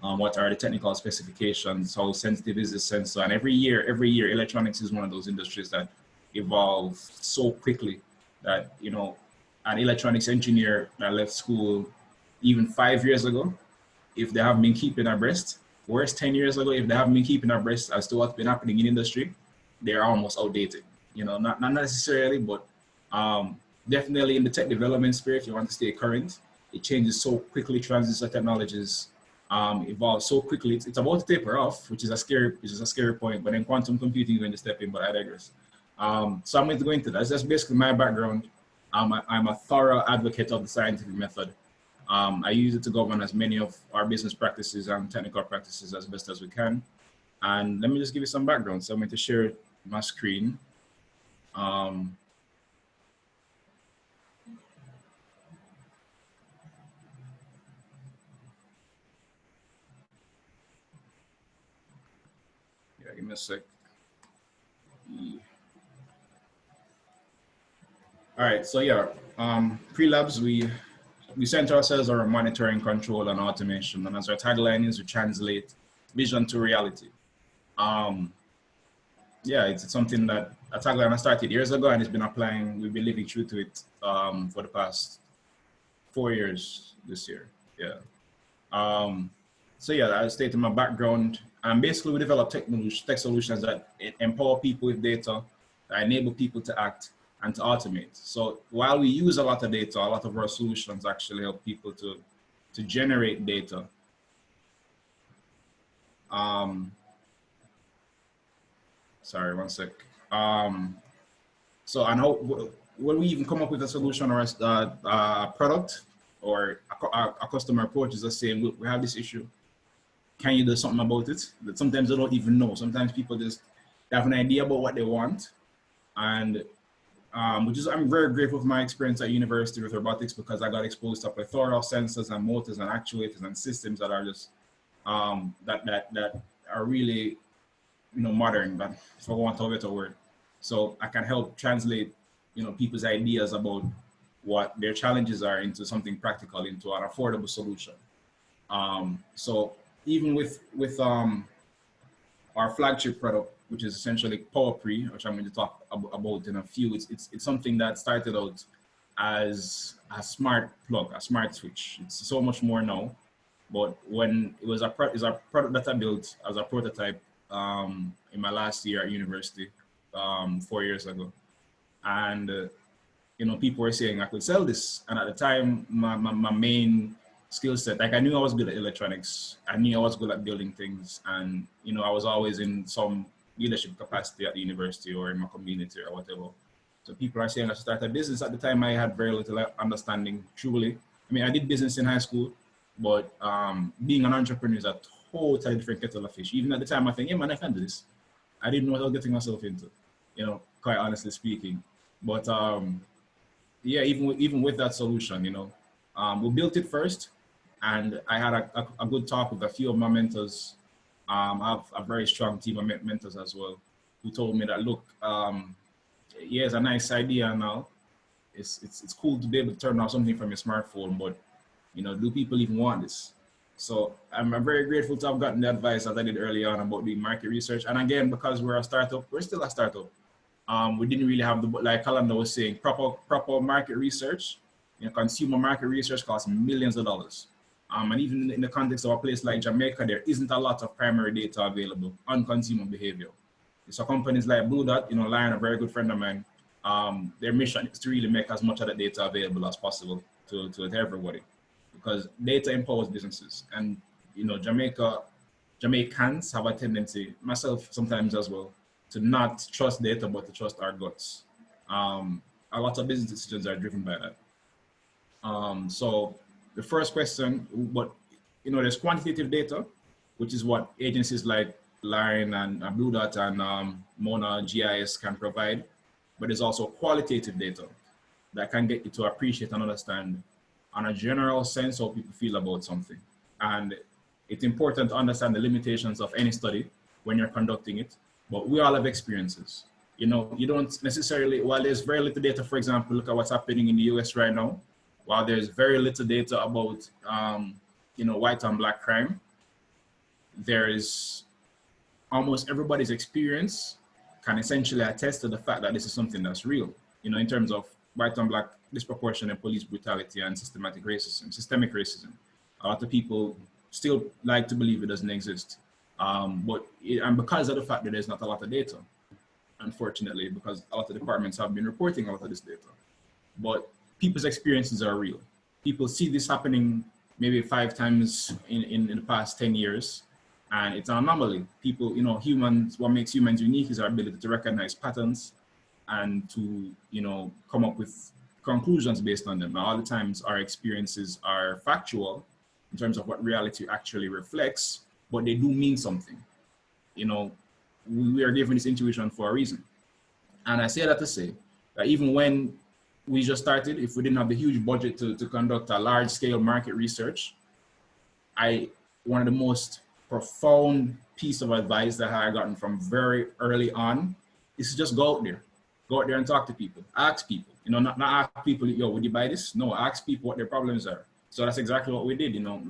are the technical specifications, how sensitive is the sensor. And every year, electronics is one of those industries that evolve so quickly that, you know, an electronics engineer that left school even 5 years ago, if they haven't been keeping abreast, worse 10 years ago, if they haven't been keeping abreast as to what's been happening in industry, they're almost outdated. You know, not necessarily, but definitely in the tech development sphere, if you want to stay current, it changes so quickly. Transistor technologies evolve so quickly. It's about to taper off, which is a scary point. But then quantum computing is going to step in. But I digress. So I'm going to go into that. That's basically my background. I'm a thorough advocate of the scientific method. I use it to govern as many of our business practices and technical practices as best as we can. And let me just give you some background. So I'm going to share my screen. Give me a sec. All right, so yeah, PreeLabs, we center ourselves around monitoring, control, and automation. And as our tagline is, we translate vision to reality. Yeah, it's something that a tagline I started years ago, and it's been applying. We've been living true to it for the past 4 years this year. Yeah. So yeah, I stated my background. And basically, we develop tech solutions that empower people with data, that enable people to act and to automate. So while we use a lot of data, a lot of our solutions actually help people to generate data. Sorry, one sec. So I know when we even come up with a solution or a product or a customer approaches us saying, look, we have this issue. Can you do something about it? But sometimes they don't even know. Sometimes people just have an idea about what they want. And I'm very grateful for my experience at university with robotics, because I got exposed to a plethora of sensors and motors and actuators and systems that are just, that are really, you know, modern, but for want of a better word. So I can help translate, you know, people's ideas about what their challenges are into something practical, into an affordable solution. So even with our flagship product, which is essentially PowerPre, which I'm going to talk about in a few, it's something that started out as a smart plug, a smart switch. It's so much more now, but when it was a product that I built as a prototype in my last year at university 4 years ago, and you know, people were saying I could sell this, and at the time my main skill set, like I knew I was good at electronics, I knew I was good at building things, and you know, I was always in some leadership capacity at the university or in my community or whatever. So people are saying I should start a business. At the time, I had very little understanding, truly. I mean, I did business in high school, but being an entrepreneur is a totally different kettle of fish. Even at the time, I think, yeah, man, I can do this. I didn't know what I was getting myself into, you know, quite honestly speaking. But yeah, even with that solution, you know, we built it first, and I had a good talk with a few of my mentors. I have a very strong team of mentors as well, who told me that, look, yeah, it's a nice idea now. It's cool to be able to turn off something from your smartphone, but you know, do people even want this? So I'm very grateful to have gotten the advice that I did early on about doing market research. And again, because we're a startup, we're still a startup. We didn't really have the, like Kalando was saying, proper market research. You know, consumer market research costs millions of dollars. And even in the context of a place like Jamaica, there isn't a lot of primary data available on consumer behavior. So companies like Blue Dot, you know, Lion, a very good friend of mine, their mission is to really make as much of the data available as possible to everybody, because data empowers businesses. And, you know, Jamaicans have a tendency, myself sometimes as well, to not trust data, but to trust our guts. A lot of business decisions are driven by that. So the first question, but you know, there's quantitative data, which is what agencies like Lion and Blue Dot and Mona GIS can provide. But there's also qualitative data that can get you to appreciate and understand on a general sense how people feel about something. And it's important to understand the limitations of any study when you're conducting it, but we all have experiences. You know, you don't necessarily, while there's very little data, for example, look at what's happening in the US right now. While there's very little data about, you know, white and black crime, there is almost everybody's experience can essentially attest to the fact that this is something that's real, you know, in terms of white and black disproportionate police brutality and systemic racism. A lot of people still like to believe it doesn't exist. And because of the fact that there's not a lot of data, unfortunately, because a lot of departments have been reporting a lot of this data, but people's experiences are real. People see this happening maybe 5 times in the past 10 years, and it's an anomaly. People, you know, humans, what makes humans unique is our ability to recognize patterns and to, you know, come up with conclusions based on them. Now, all the times our experiences are factual in terms of what reality actually reflects, but they do mean something. You know, we are given this intuition for a reason. And I say that to say that even when we just started, if we didn't have the huge budget to conduct a large scale market research, one of the most profound piece of advice that I had gotten from very early on is to just go out there and talk to people, ask people, you know, not ask people, yo, would you buy this? No, ask people what their problems are. So that's exactly what we did. You know,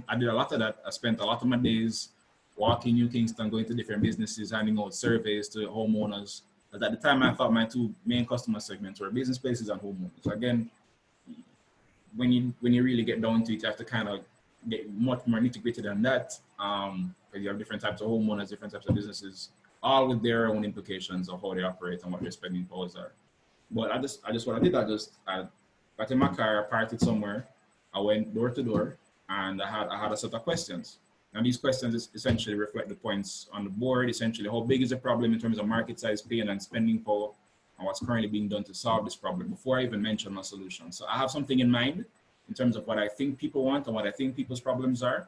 I did a lot of that. I spent a lot of my days walking New Kingston, going to different businesses, handing out surveys to homeowners. But at the time, I thought my 2 main customer segments were business places and homeowners. So again, when you really get down to it, you have to kind of get much more nitty-gritty than that, because you have different types of homeowners, different types of businesses, all with their own implications of how they operate and what their spending powers are. But I just what I did, I got in my car, I parked it somewhere, I went door to door, and I had a set of questions. And these questions essentially reflect the points on the board, essentially how big is the problem in terms of market size, pain, and spending power, and what's currently being done to solve this problem before I even mention my solution. So I have something in mind in terms of what I think people want and what I think people's problems are.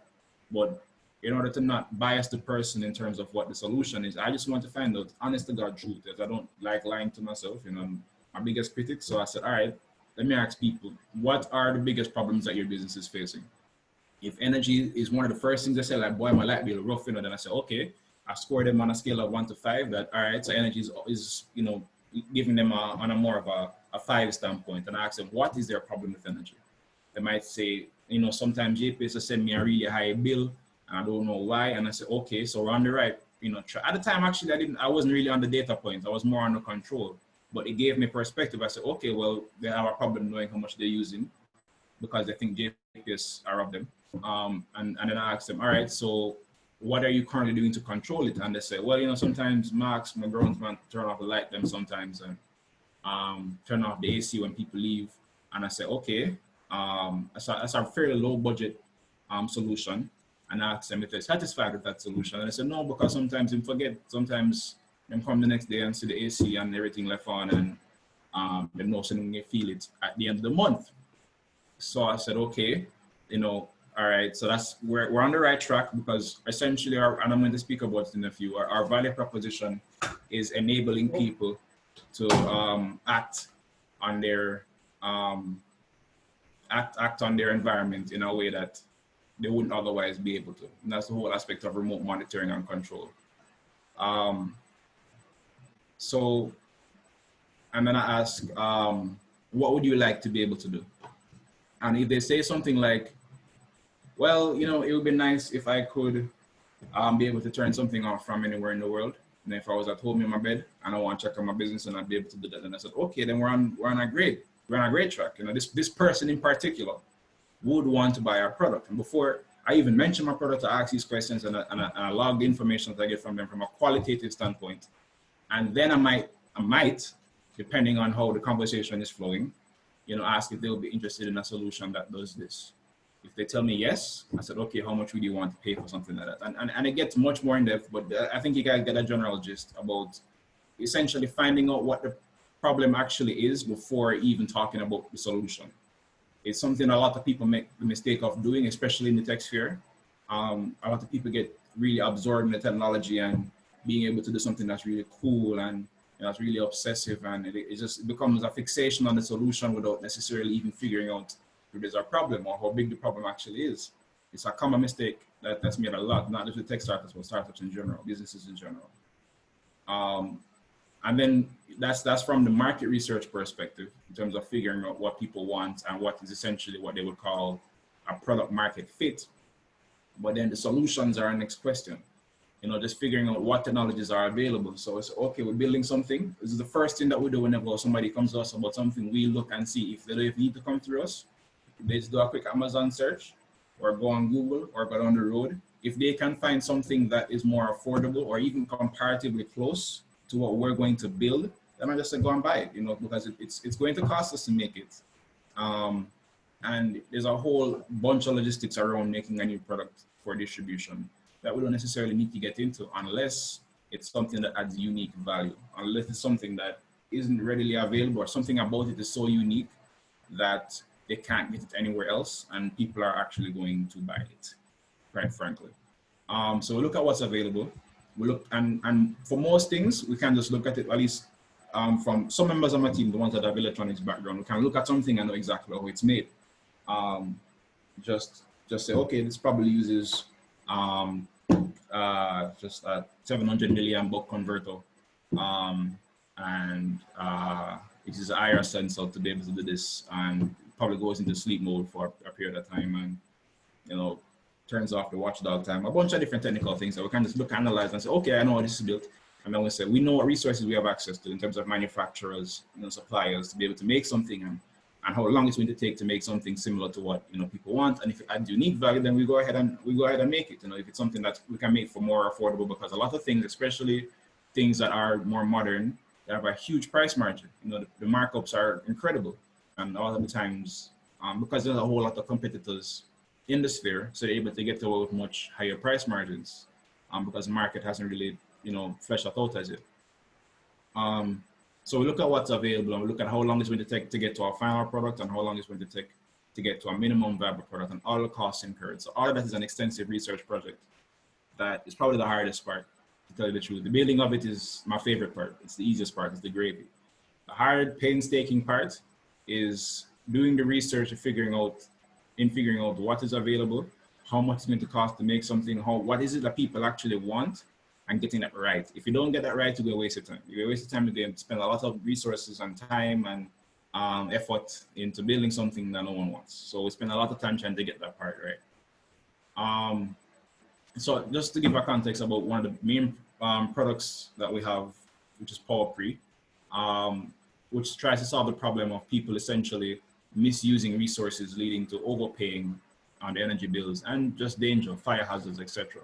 But in order to not bias the person in terms of what the solution is, I just want to find out honest to God truth. I don't like lying to myself, you know, I'm my biggest critic. So I said, all right, let me ask people, what are the biggest problems that your business is facing? If energy is one of the first things I say, like, boy, my light bill rough, you know, then I say, okay, I score them on a scale of 1 to 5, that, all right, so energy is you know, giving them on a more of a 5 standpoint. And I ask them, what is their problem with energy? They might say, you know, sometimes JPS send me a really high bill, and I don't know why. And I say, okay, so we're on the right, you know, at the time, actually, I wasn't really on the data point. I was more on the control, but it gave me perspective. I said, okay, well, they have a problem knowing how much they're using because they think JPS are of them. And then I asked them, all right, so what are you currently doing to control it? And they say, well, you know, sometimes my groundsman turn off the light them sometimes and turn off the AC when people leave. And I say, okay, that's a fairly low budget solution. And I asked them if they're satisfied with that solution. And they said, no, because sometimes they forget, sometimes they come the next day and see the AC and everything left on, and They know something they feel it at the end of the month. So I said, okay, you know, all right, so that's we're on the right track, because essentially and I'm going to speak about it in a few, our value proposition is enabling people to act on their act on their environment in a way that they wouldn't otherwise be able to. And that's the whole aspect of remote monitoring and control. So I'm gonna ask, what would you like to be able to do? And if they say something like, well, you know, it would be nice if I could be able to turn something off from anywhere in the world. And if I was at home in my bed and I want to check on my business and I'd be able to do that, and I said, okay, then we're on a great track. You know, this person in particular would want to buy our product. And before I even mention my product, I ask these questions and I log the information that I get from them from a qualitative standpoint. And then I might, depending on how the conversation is flowing, you know, ask if they'll be interested in a solution that does this. If they tell me yes, I said, okay, how much would you want to pay for something like that? And it gets much more in depth, but I think you guys get a general gist about essentially finding out what the problem actually is before even talking about the solution. It's something a lot of people make the mistake of doing, especially in the tech sphere. A lot of people get really absorbed in the technology and being able to do something that's really cool and that's really obsessive, and it just becomes a fixation on the solution without necessarily even figuring out if there's a problem or how big the problem actually is. It's a common mistake that's made a lot, not just with tech startups, but startups in general, businesses in general. And then that's from the market research perspective in terms of figuring out what people want and what is essentially what they would call a product market fit. But then the solutions are our next question. You know, just figuring out what technologies are available. So it's okay, we're building something. This is the first thing that we do whenever somebody comes to us about something. We look and see if they don't need to come through us. They just do a quick Amazon search or go on Google or go down the road. If they can find something that is more affordable or even comparatively close to what we're going to build, then I just say go and buy it, you know, because it's going to cost us to make it. And there's a whole bunch of logistics around making a new product for distribution that we don't necessarily need to get into unless it's something that adds unique value, unless it's something that isn't readily available or something about it is so unique that they can't get it anywhere else and people are actually going to buy it, quite frankly. So we look at what's available. We look, and for most things, we can just look at it, at least from some members of my team, the ones that have electronics background, we can look at something and know exactly how it's made. Just say, okay, this probably uses just a 700 milliamp buck converter, and it is an IR sensor to be able to do this, and probably goes into sleep mode for a period of time, and you know, turns off the watchdog time, a bunch of different technical things that we can just look, analyze, and say, okay, I know how this is built. And then we say, we know what resources we have access to in terms of manufacturers, you know, suppliers to be able to make something, and how long it's going to take to make something similar to what, you know, people want. And if it adds unique value, then we go ahead and make it. You know, if it's something that we can make for more affordable, because a lot of things, especially things that are more modern, they have a huge price margin. You know, the markups are incredible, and all of the times, because there's a whole lot of competitors in the sphere, so they're able to get away with much higher price margins, because the market hasn't really, you know, fleshed out as yet. So we look at what's available and we look at how long it's going to take to get to our final product and how long it's going to take to get to a minimum viable product and all the costs incurred. So all of that is an extensive research project that is probably the hardest part, to tell you the truth. The building of it is my favorite part. It's the easiest part, it's the gravy. The hard, painstaking part is doing the research and figuring out what is available, how much it's going to cost to make something, what is it that people actually want, and getting that right. If you don't get that right, you're going to waste your time. You're going to waste your time, you're going to spend a lot of resources and time and effort into building something that no one wants. So we spend a lot of time trying to get that part right. So just to give a context about one of the main products that we have, which is PowerPre, which tries to solve the problem of people essentially misusing resources, leading to overpaying on the energy bills and just danger, fire hazards, etc.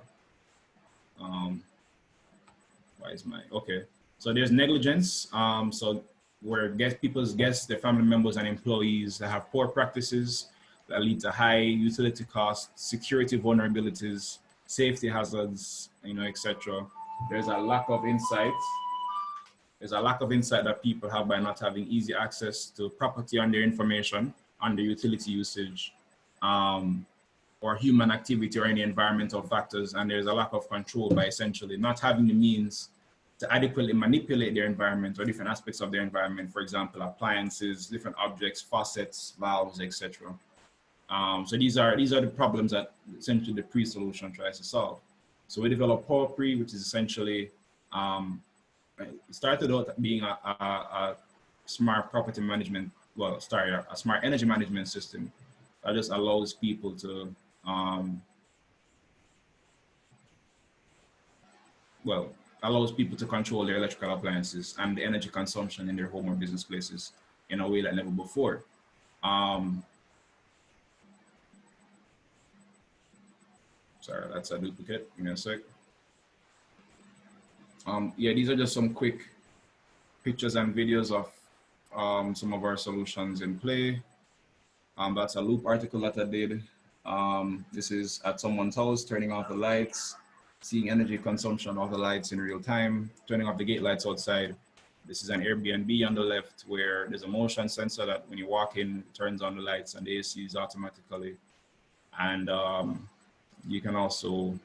Okay. So there's negligence. So where people's guests, their family members and employees that have poor practices that lead to high utility costs, security vulnerabilities, safety hazards, you know, etc. There's a lack of insight. There's a lack of insight that people have by not having easy access to property and their information, on their utility usage, or human activity or any environmental factors. And there's a lack of control by essentially not having the means to adequately manipulate their environment or different aspects of their environment. For example, appliances, different objects, faucets, valves, etc. So these are the problems that essentially the Pre solution tries to solve. So we developed Power Pre, which is essentially, it started out being a smart property management, a smart energy management system that just allows people to, allows people to control their electrical appliances and the energy consumption in their home or business places in a way like never before. Sorry, that's a duplicate. Give me a sec. Yeah, these are just some quick pictures and videos of some of our solutions in play. That's a Loop article that I did. This is at someone's house, turning off the lights, seeing energy consumption of the lights in real time, turning off the gate lights outside. This is an Airbnb on the left where there's a motion sensor that when you walk in, it turns on the lights and the AC is automatically. And you can also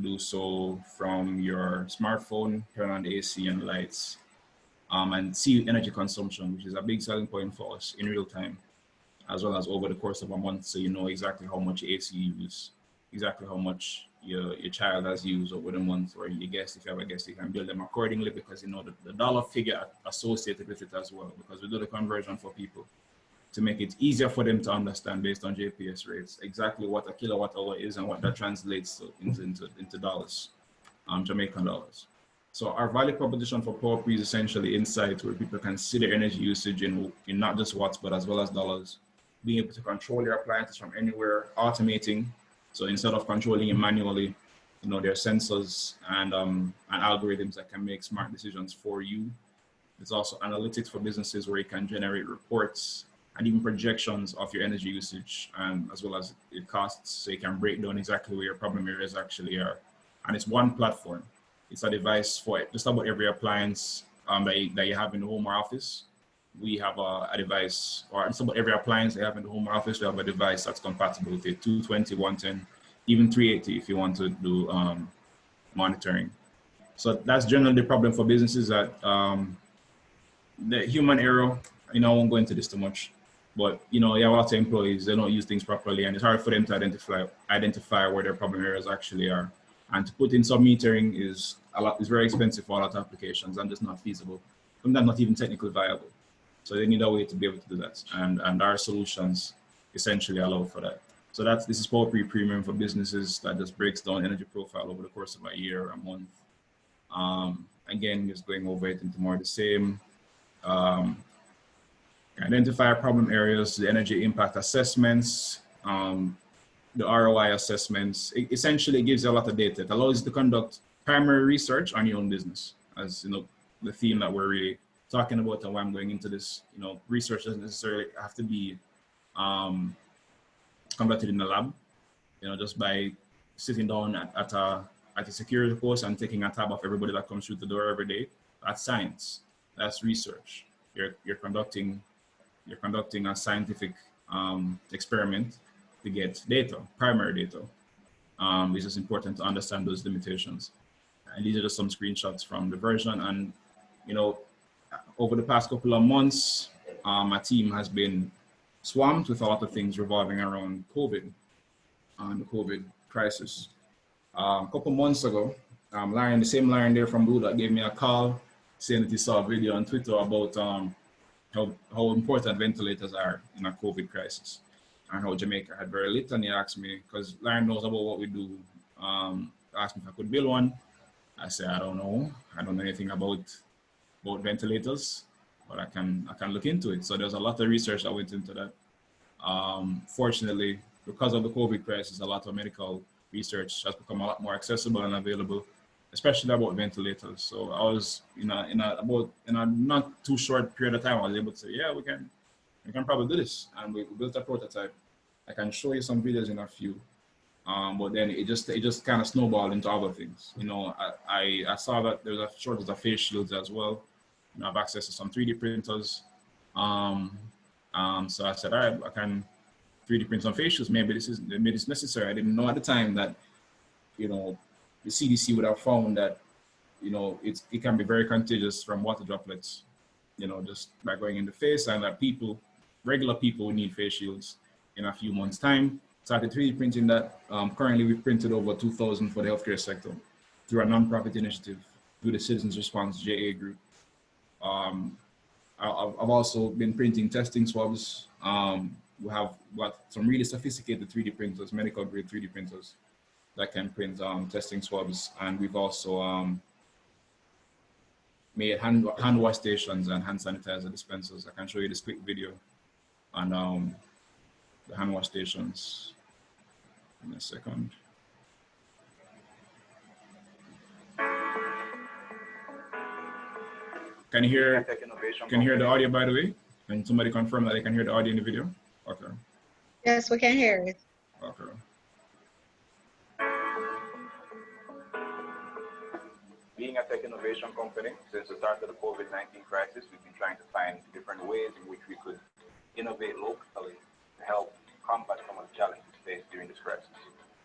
do so from your smartphone, turn on the AC and the lights, and see energy consumption, which is a big selling point for us in real time, as well as over the course of a month, so you know exactly how much AC you use, exactly how much your child has used over the month, or your guest, if you have a guest, you can bill them accordingly because you know the dollar figure associated with it as well, because we do the conversion for people to make it easier for them to understand based on JPS rates exactly what a kilowatt hour is and what that translates to into dollars, Jamaican dollars. So our value proposition for Power Pre is essentially insight where people can see their energy usage in not just watts, but as well as dollars, being able to control their appliances from anywhere, automating. So instead of controlling it manually, you know, there are sensors and algorithms that can make smart decisions for you. There's also analytics for businesses where you can generate reports and even projections of your energy usage, and as well as your costs, so you can break down exactly where your problem areas actually are. And it's one platform. It's a device for just about every appliance that you have in the home or office. We have a device, or just about every appliance they have in the home or office, we have a device that's compatible with it, 220, 110, even 380 if you want to do monitoring. So that's generally the problem for businesses, that the human error, you know, I won't go into this too much, but you know, you have a lot of employees, they don't use things properly, and it's hard for them to identify where their problem areas actually are. And to put in sub-metering is very expensive for a lot of applications and just not feasible. Sometimes not even technically viable. So they need a way to be able to do that. And our solutions essentially allow for that. So this is Power Pre Premium for businesses that just breaks down energy profile over the course of a year, a month. Again, just going over it into more of the same. Identify problem areas, the energy impact assessments, the ROI assessments. It essentially gives you a lot of data. It allows you to conduct primary research on your own business, as you know, the theme that we're really talking about and why I'm going into this. You know, research doesn't necessarily have to be conducted in the lab. You know, just by sitting down at a security post and taking a tab of everybody that comes through the door every day. That's science. That's research. You're conducting a scientific experiment to get data, primary data. It's just important to understand those limitations. And these are just some screenshots from the version. And, you know, over the past couple of months, my team has been swamped with a lot of things revolving around COVID and the COVID crisis. A couple months ago, Lauren, the same Lauren there from Blue that gave me a call saying that he saw a video on Twitter about how important ventilators are in a COVID crisis and how Jamaica had very little. And he asked me, because Lauren knows about what we do, asked me if I could build one. I said, I don't know. I don't know anything about ventilators, but I can look into it. So there's a lot of research that went into that. Fortunately, because of the COVID crisis, a lot of medical research has become a lot more accessible and available, especially about ventilators. So I was in a not too short period of time, I was able to say, yeah, we can probably do this. And we built a prototype. I can show you some videos in a few. But then it just kind of snowballed into other things. You know, I saw that there's a shortage of face shields as well. have access to some 3D printers. So I said, all right, I can 3D print some face shields. Maybe it's necessary. I didn't know at the time that, the CDC would have found that, it can be very contagious from water droplets, just by going in the face, and that regular people will need face shields in a few months' time. Started 3D printing that. Currently, we've printed over 2,000 for the healthcare sector through a nonprofit initiative, through the Citizens Response JA group. I've also been printing testing swabs. We have got some really sophisticated 3D printers, medical grade 3D printers that can print testing swabs. And we've also made hand wash stations and hand sanitizer dispensers. I can show you this quick video on the hand wash stations in a second. Can you hear the audio, by the way? Can somebody confirm that they can hear the audio in the video? Okay. Yes, we can hear it. Okay. Being a tech innovation company, since the start of the COVID-19 crisis, we've been trying to find different ways in which we could innovate locally to help combat some of the challenges faced during this crisis.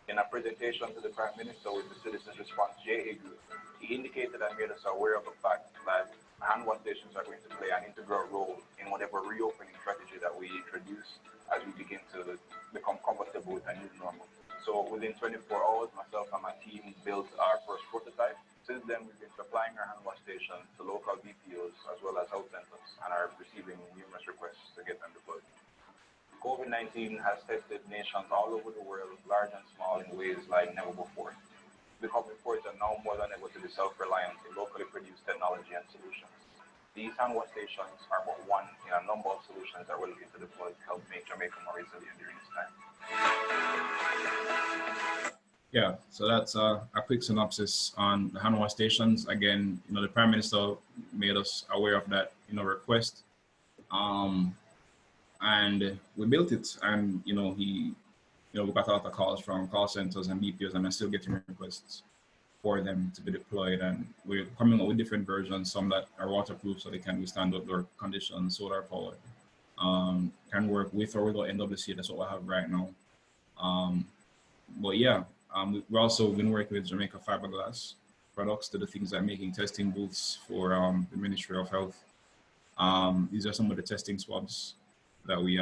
In a presentation to the Prime Minister with the Citizens Response JA group, he indicated and made us aware of the fact that hand wash stations are going to play an integral role in whatever reopening strategy that we introduce as we begin to become comfortable with a new normal. So within 24 hours, myself and my team built our first prototype. Since then, we've been supplying our hand wash stations to local BPOs as well as health centers and are receiving numerous requests to get them deployed. COVID-19 has tested nations all over the world, large and small, in ways like never before. The health reports are now more than ever to be self-reliant in locally produced technology and solutions. These hand wash stations are but one in a number of solutions that we're looking to deploy to help make Jamaica more resilient during this time. Yeah, so that's a quick synopsis on the hand wash stations. Again, the Prime Minister made us aware of that, request. And we built it, and we got a lot of calls from call centers and BPOs, and I'm still getting requests for them to be deployed. And we're coming up with different versions, some that are waterproof so they can withstand outdoor conditions, solar powered, can work with or without NWC. That's what we have right now. But yeah, we've also been working with Jamaica Fiberglass products to the things like making testing booths for the Ministry of Health. These are some of the testing swabs that we've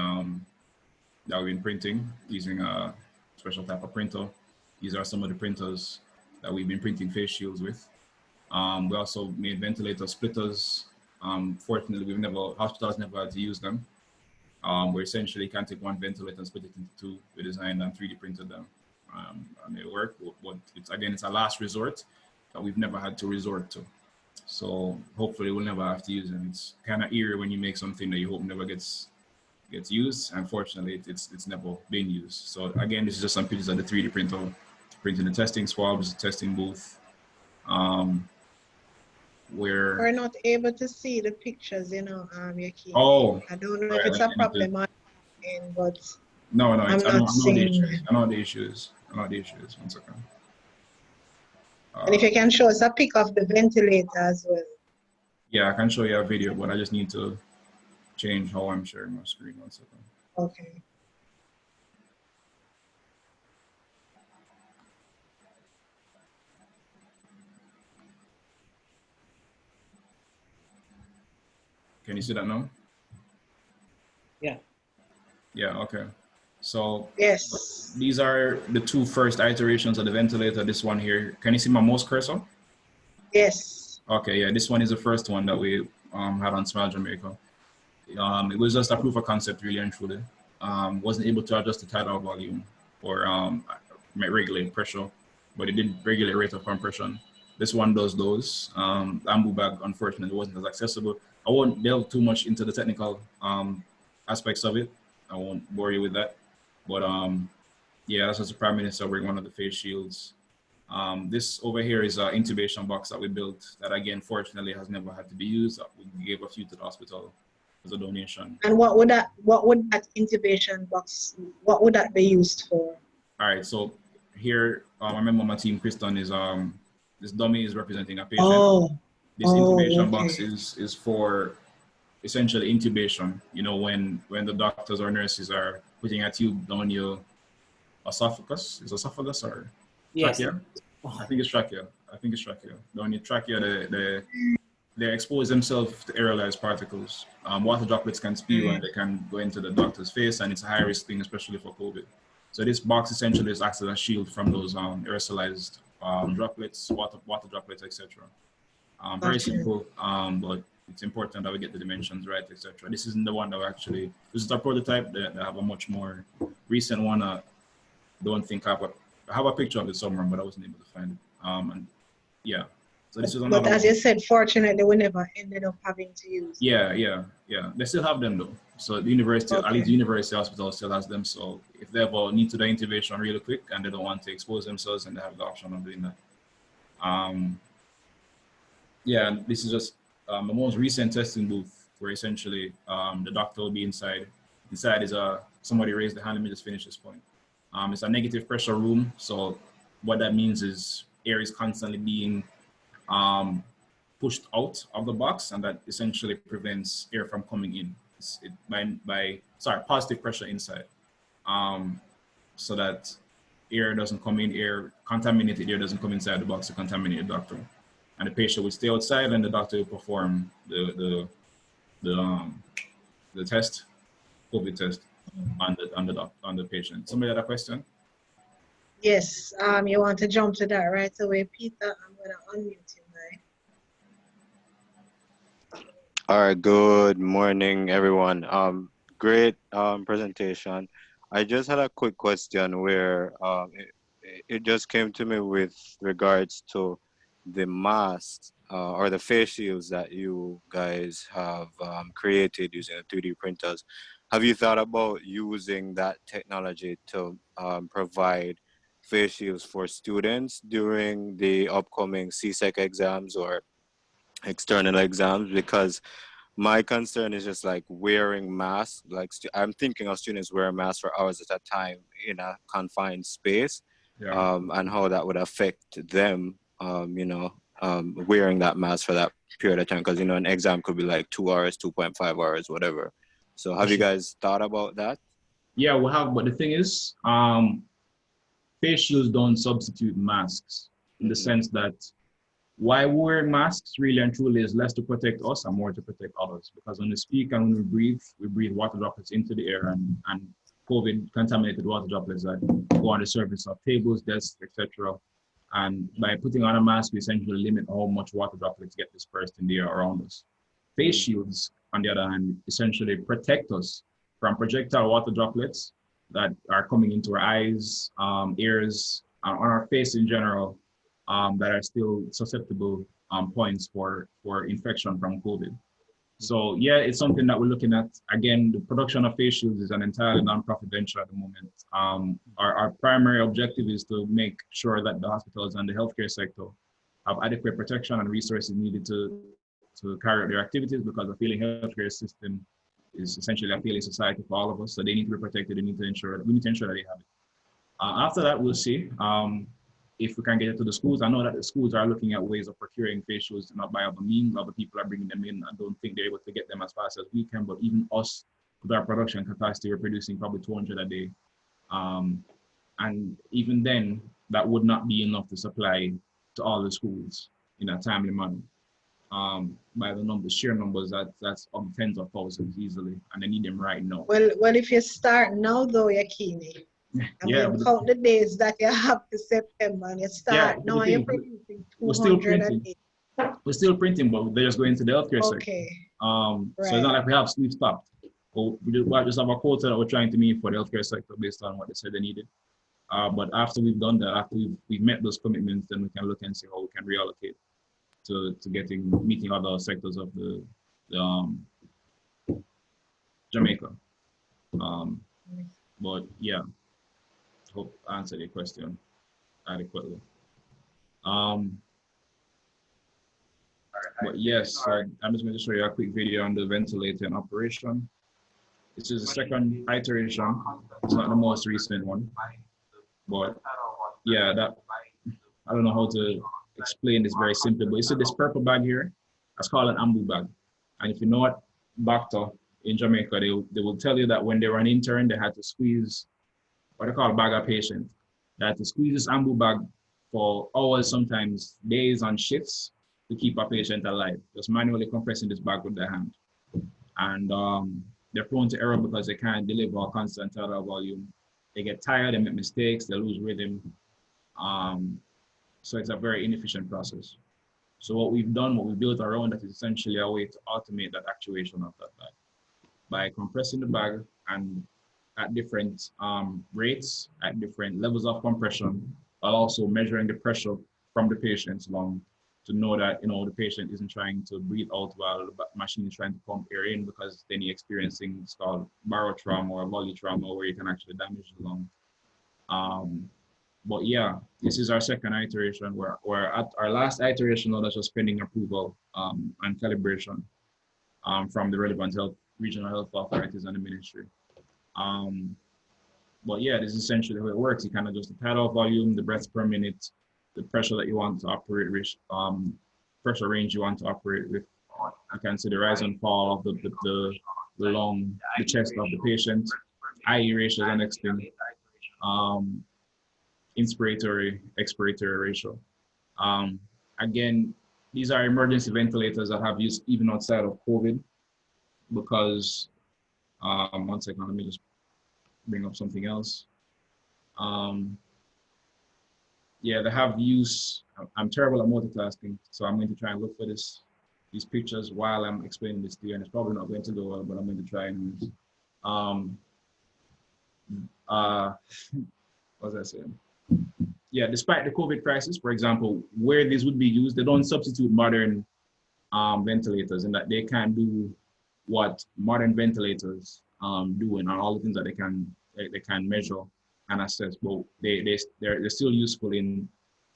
been printing using a special type of printer. These are some of the printers that we've been printing face shields with. We also made ventilator splitters. Fortunately, hospitals never had to use them. Where essentially you can take one ventilator and split it into two. We designed and 3D printed them. And they work, but it's a last resort that we've never had to resort to. So hopefully we'll never have to use them. It's kind of eerie when you make something that you hope never gets used. Unfortunately, it's never been used. So again, this is just some pictures of the 3D printer, printing the testing swabs, testing booth. We're not able to see the pictures, Yekeni. Oh, I don't know if it's a problem on end, but no, I know the issues. One second. And if you can show us a pic of the ventilator as well. Yeah, I can show you a video, but I just need to change how I'm sharing my screen. 1 second. Okay. Can you see that now? Yeah. Yeah, okay. So yes, these are the two first iterations of the ventilator. This one here, can you see my mouse cursor? Yes. Okay, yeah, this one is the first one that we had on Smile Jamaica. It was just a proof of concept, really and truly. Wasn't able to adjust the tidal volume or regulate pressure, but it did regulate rate of compression. This one does those. Ambu bag, unfortunately, wasn't as accessible. I won't delve too much into the technical aspects of it. I won't bore you with that. But yeah, that's just the Prime Minister wearing one of the face shields. This over here is an intubation box that we built that, again, fortunately has never had to be used. We gave a few to the hospital as a donation. And what would that intubation box, what would that be used for? All right, so here, I remember my team, Kristen, is this dummy is representing a patient. Oh. This intubation box is for essentially intubation. You know, when the doctors or nurses are putting a tube down your esophagus. Is esophagus or Yes. trachea? I think it's trachea. Down your trachea, they expose themselves to aerolized particles. Water droplets can spew and they can go into the doctor's face, and it's a high risk thing, especially for COVID. So this box essentially is acts as a shield from those aerosolized droplets, water droplets, etc. Very simple, but it's important that we get the dimensions right, etc. This isn't the one that this is a prototype. They have a much more recent one. Don't think I have a picture of it somewhere, but I wasn't able to find it. And yeah, so this is another. But as you said, fortunately, we never ended up having to use. Yeah. They still have them though. So the university, at least the university hospital, still has them. So if they ever need to do intubation really quick and they don't want to expose themselves, and they have the option of doing that. Yeah, this is just the most recent testing booth where essentially the doctor will be inside. Inside is somebody raised the hand. Let me just finish this point. It's a negative pressure room. So what that means is air is constantly being pushed out of the box, and that essentially prevents air from coming in. Positive pressure inside. So that air doesn't come in, contaminated air doesn't come inside the box to contaminate the doctor. And the patient will stay outside, and the doctor will perform the test, COVID test on the patient. Somebody had a question? Yes, you want to jump to that right away, Peter. I'm going to unmute you now. All right, good morning, everyone. Great presentation. I just had a quick question where it just came to me with regards to the masks or the face shields that you guys have created using 3D printers. Have you thought about using that technology to provide face shields for students during the upcoming CSEC exams or external exams? Because my concern is just like wearing masks. Like I'm thinking of students wearing masks for hours at a time in a confined space, and how that would affect them, wearing that mask for that period of time. Because, an exam could be like 2 hours, 2.5 hours, whatever. So have you guys thought about that? Yeah, we have, but the thing is, face shields don't substitute masks in the sense that why we wear masks really and truly is less to protect us and more to protect others. Because when we speak and when we breathe water droplets into the air, and COVID contaminated water droplets that go on the surface of tables, desks, etc. And by putting on a mask, we essentially limit how much water droplets get dispersed in the air around us. Face shields, on the other hand, essentially protect us from projectile water droplets that are coming into our eyes, ears, on our face in general, that are still susceptible points for infection from COVID. So yeah, it's something that we're looking at. Again, the production of face shields is an entirely non-profit venture at the moment. Our primary objective is to make sure that the hospitals and the healthcare sector have adequate protection and resources needed to carry out their activities, because the failing healthcare system is essentially a failing society for all of us. So they need to be protected. We need to ensure that they have it. After that, we'll see if we can get it to the schools. I know that the schools are looking at ways of procuring face shields, not by other means. Other people are bringing them in. I don't think they're able to get them as fast as we can, but even us, with our production capacity, we're producing probably 200 a day. And even then, that would not be enough to supply to all the schools in a timely manner. By the sheer numbers, that's of tens of thousands easily, and they need them right now. Well, if you start now though, Yekeni, and we count the days that you have to September, and you start now, and you're producing 200 a day. We're still printing, but they're just going to the healthcare sector. So it's not like we've stopped. We just have a quota that we're trying to meet for the healthcare sector based on what they said they needed. But after we've done that, after we've met those commitments, then we can look and see how we can reallocate to meeting other sectors of the Jamaica. But yeah, hope I answered your question adequately. But yes, I'm just going to show you a quick video on the ventilator and operation. This is the second iteration. It's not the most recent one, but yeah, I don't know how to explain this very simply, but you see this purple bag here? That's called an ambu bag. And if you know what doctor in Jamaica, they will tell you that when they were an intern, they had to squeeze what they call bag of patient. They had to squeeze this ambu bag for hours, sometimes days on shifts to keep a patient alive, just manually compressing this bag with their hand. And they're prone to error because they can't deliver a constant tidal volume. They get tired, they make mistakes, they lose rhythm. So it's a very inefficient process. So what we've done, what we built around that is essentially a way to automate that actuation of that bag by compressing the bag and at different rates, at different levels of compression, while also measuring the pressure from the patient's lung to know that the patient isn't trying to breathe out while the machine is trying to pump air in, because then you're experiencing it's called barotrauma or volley trauma, where you can actually damage the lung. But yeah, this is our second iteration. We're at our last iteration now, that's just pending approval and calibration from the relevant regional health authorities and the ministry. But yeah, this is essentially how it works. You kind of just the tidal volume, the breaths per minute, the pressure that you want to operate with, pressure range you want to operate with. You can see the rise and fall of the lung, the chest of the patient. IE ratio is the next thing. Inspiratory, expiratory ratio. Again, these are emergency ventilators that have used even outside of COVID, because, one second, let me just bring up something else. Yeah, they have use, I'm terrible at multitasking, so I'm going to try and look for these pictures while I'm explaining this to you, and it's probably not going to go well, but I'm going to try anyways. What was I saying? Yeah, despite the COVID crisis, for example, where these would be used, they don't substitute modern ventilators, in that they can do what modern ventilators do, and all the things that they can measure and assess, but they're still useful in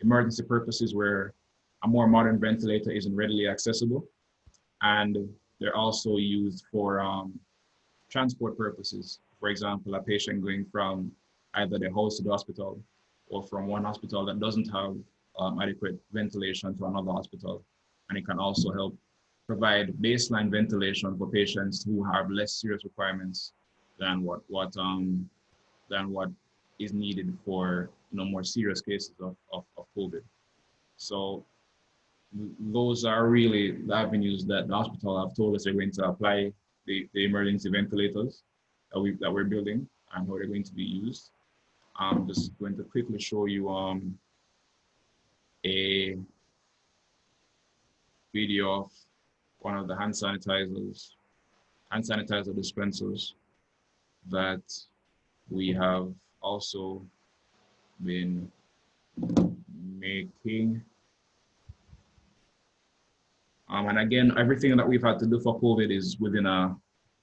emergency purposes where a more modern ventilator isn't readily accessible, and they're also used for transport purposes. For example, a patient going from either their house to the hospital, or from one hospital that doesn't have adequate ventilation to another hospital. And it can also help provide baseline ventilation for patients who have less serious requirements than what is needed for more serious cases of COVID. So those are really the avenues that the hospital have told us they're going to apply the emergency ventilators that we're building, and how they're going to be used. I'm just going to quickly show you a video of one of the hand sanitizer dispensers that we have also been making. And again, everything that we've had to do for COVID is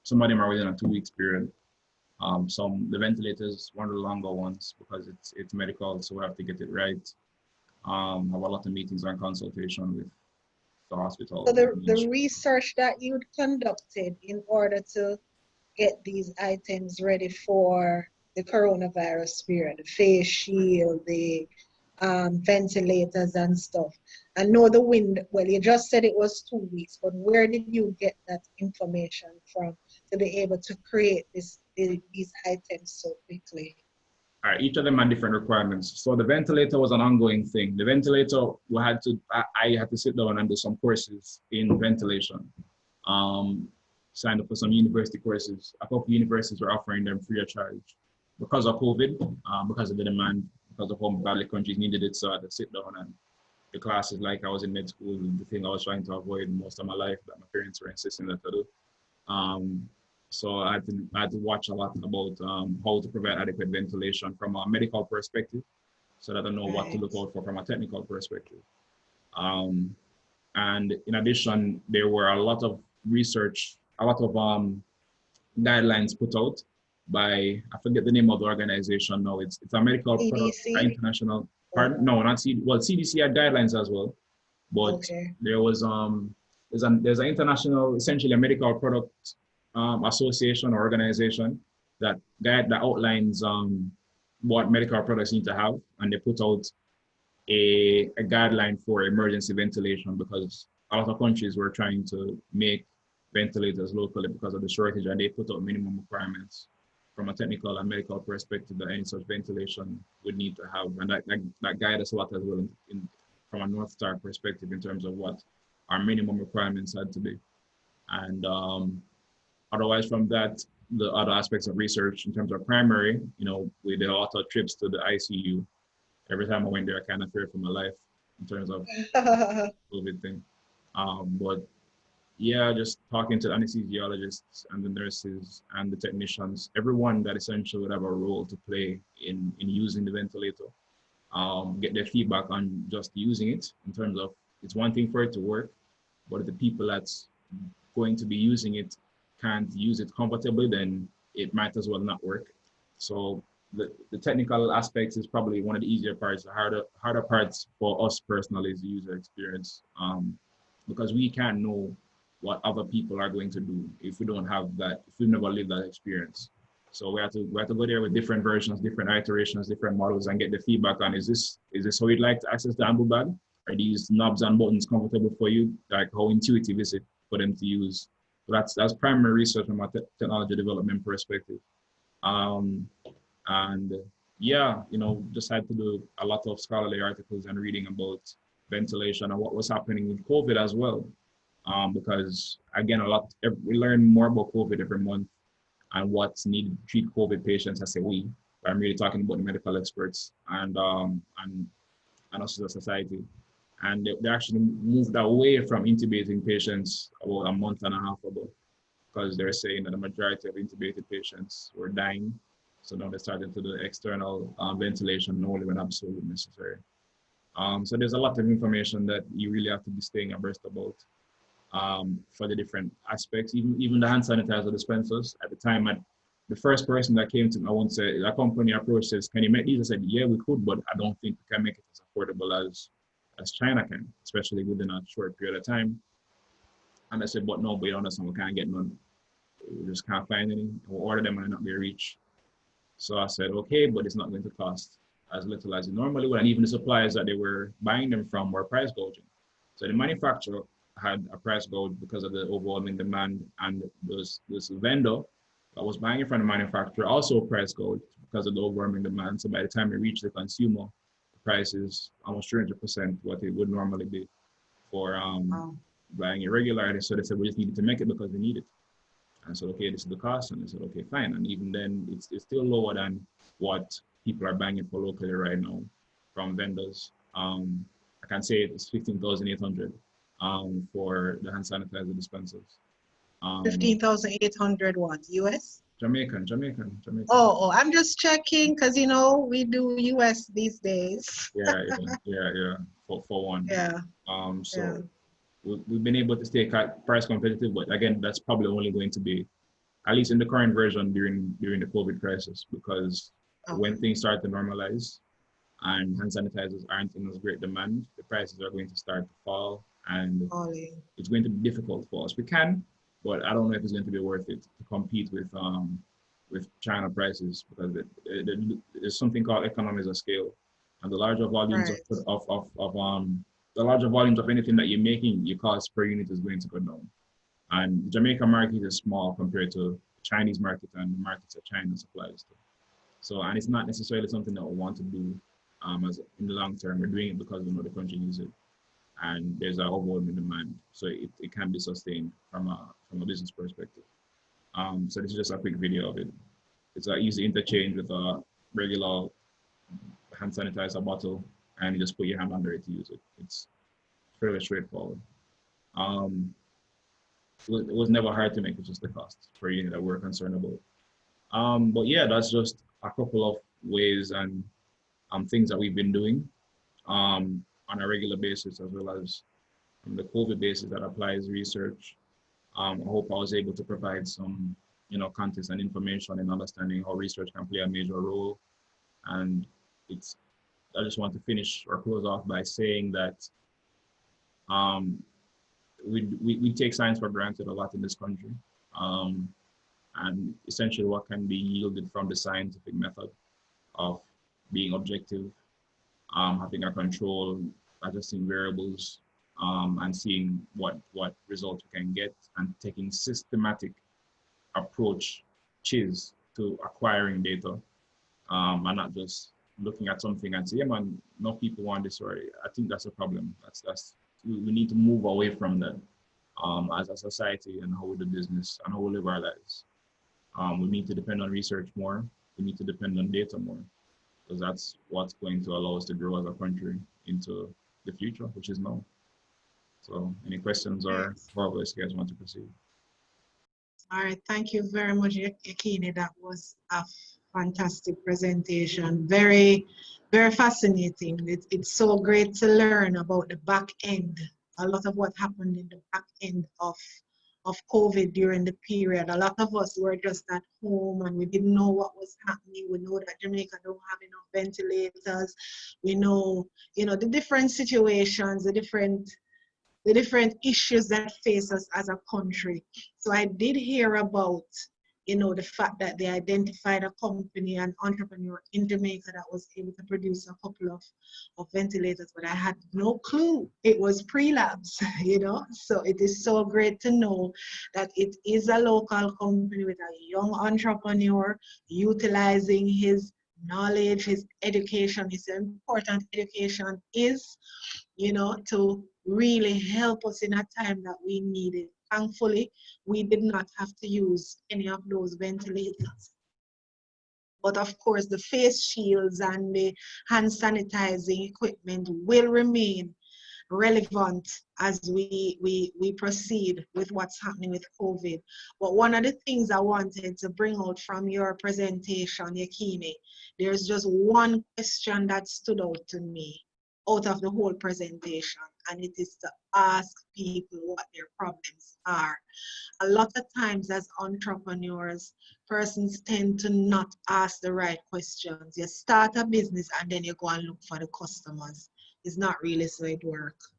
some of them are within a 2 weeks period. The ventilators, one of the longer ones, because it's medical, so we have to get it right. Have a lot of meetings and consultation with the hospital. So the research that you conducted in order to get these items ready for the coronavirus period, the face shield, the ventilators and stuff. I know you just said it was 2 weeks, but where did you get that information from to be able to create these items so quickly? All right, each of them had different requirements. So the ventilator was an ongoing thing. The ventilator, I had to sit down and do some courses in ventilation. Signed up for some university courses. A couple of universities were offering them free of charge. Because of COVID, because of the demand, because of how badly countries needed it, so I had to sit down, and the classes, like I was in med school, the thing I was trying to avoid most of my life that my parents were insisting that I do. So I had to watch a lot about how to provide adequate ventilation from a medical perspective, so that I know what to look out for from a technical perspective. And in addition, there were a lot of research, a lot of guidelines put out by, I forget the name of the organization now. It's a medical product, international. Pardon? No, not CDC. Well, CDC had guidelines as well, but there was there's an international, essentially a medical product association or organization that outlines what medical products need to have, and they put out a guideline for emergency ventilation, because a lot of countries were trying to make ventilators locally because of the shortage, and they put out minimum requirements from a technical and medical perspective that any such ventilation would need to have. And that guided us a lot as well from a North Star perspective in terms of what our minimum requirements had to be. And otherwise from that, the other aspects of research in terms of primary, we did a lot of trips to the ICU. Every time I went there, I kind of feared for my life in terms of COVID thing. But yeah, just talking to the anesthesiologists and the nurses and the technicians, everyone that essentially would have a role to play in using the ventilator, get their feedback on just using it in terms of, it's one thing for it to work, but if the people that's going to be using it can't use it comfortably, then it might as well not work. So the technical aspects is probably one of the easier parts. The harder parts for us personally is the user experience, because we can't know what other people are going to do if we don't have that, if we've never lived that experience. So we have to go there with different versions, different iterations, different models, and get the feedback on, is this how you'd like to access the ambu bag? Are these knobs and buttons comfortable for you? Like, how intuitive is it for them to use? So that's primary research from a technology development perspective. And yeah, just had to do a lot of scholarly articles and reading about ventilation and what was happening with COVID as well. Because again, we learn more about COVID every month and what's needed to treat COVID patients. I say we, but I'm really talking about the medical experts and us as a society. And they actually moved away from intubating patients about a month and a half ago, because they're saying that the majority of intubated patients were dying. So now they're starting to do external ventilation only when absolutely necessary. So there's a lot of information that you really have to be staying abreast about for the different aspects, even the hand sanitizer dispensers. At the time, the first person that came to me, I won't say, a company approach says, can you make these? I said, yeah, we could, but I don't think we can make it as affordable as China can, especially within a short period of time. And I said, but no, but you understand, we can't get none. We just can't find any. We'll order them and not be reached. So I said, okay, but it's not going to cost as little as it normally would. And even the suppliers that they were buying them from were price gouging. So the manufacturer had a price gouge because of the overwhelming demand, and this vendor that was buying it from the manufacturer also price gouged because of the overwhelming demand. So by the time it reached the consumer, the price is almost 300% what it would normally be for buying it regularly. So they said, we just needed to make it because we need it. And I said, okay, this is the cost. And they said, okay, fine. And even then, it's still lower than what people are buying it for locally right now from vendors. I can say it's 15,800 for the hand sanitizer dispensers. 15,800 what? US? Jamaican. Oh, I'm just checking because we do US these days. Yeah. For one. Yeah. So we've been able to stay price competitive, but again, that's probably only going to be, at least in the current version, during the COVID crisis, because when things start to normalize and hand sanitizers aren't in as great demand, the prices are going to start to fall, and it's going to be difficult for us. We can, but I don't know if it's going to be worth it to compete with China prices, because there's something called economies of scale, and the larger volumes the larger volumes of anything that you're making, your cost per unit is going to go down. And the Jamaican market is small compared to the Chinese market and the markets that China supplies to. So, and it's not necessarily something that we want to do as in the long term. We're doing it because we know the country needs it, and there's an overwhelming demand. So it can be sustained from a business perspective. So this is just a quick video of it. It's an easy interchange with a regular hand sanitizer bottle, and you just put your hand under it to use it. It's fairly straightforward. It was never hard to make. It's just the cost per unit that we're concerned about. But yeah, that's just a couple of ways and things that we've been doing on a regular basis, as well as on the COVID basis that applies research. I hope I was able to provide some, context and information in understanding how research can play a major role. And I just want to finish or close off by saying that we take science for granted a lot in this country. And essentially what can be yielded from the scientific method of being objective, having a control, adjusting variables, and seeing what results we can get, and taking systematic approaches to acquiring data, and not just looking at something and say, yeah, man, no people want this, or I think that's a problem. We need to move away from that as a society and how we do business and how we live our lives. We need to depend on research more. We need to depend on data more, because that's what's going to allow us to grow as a country into the future, which is now. So any questions or however you guys want to proceed? All right, thank you very much, Yekeni. That was a fantastic presentation. Very, very fascinating. It's so great to learn about the back end, a lot of what happened in the back end of COVID during the period. A lot of us were just at home and we didn't know what was happening. We know that Jamaica don't have enough ventilators. We know, the different situations, the different issues that face us as a country. So I did hear about, the fact that they identified a company, an entrepreneur in Jamaica that was able to produce a couple of ventilators, but I had no clue it was PreeLabs, So it is so great to know that it is a local company with a young entrepreneur utilizing his knowledge, his education, his important education is, to really help us in a time that we need it. Thankfully, we did not have to use any of those ventilators. But of course, the face shields and the hand sanitizing equipment will remain relevant as we proceed with what's happening with COVID. But one of the things I wanted to bring out from your presentation, Yekeni, there's just one question that stood out to me out of the whole presentation, and it is to ask people what their problems are. A lot of times as entrepreneurs, persons tend to not ask the right questions. You start a business and then you go and look for the customers. It's not really so it works.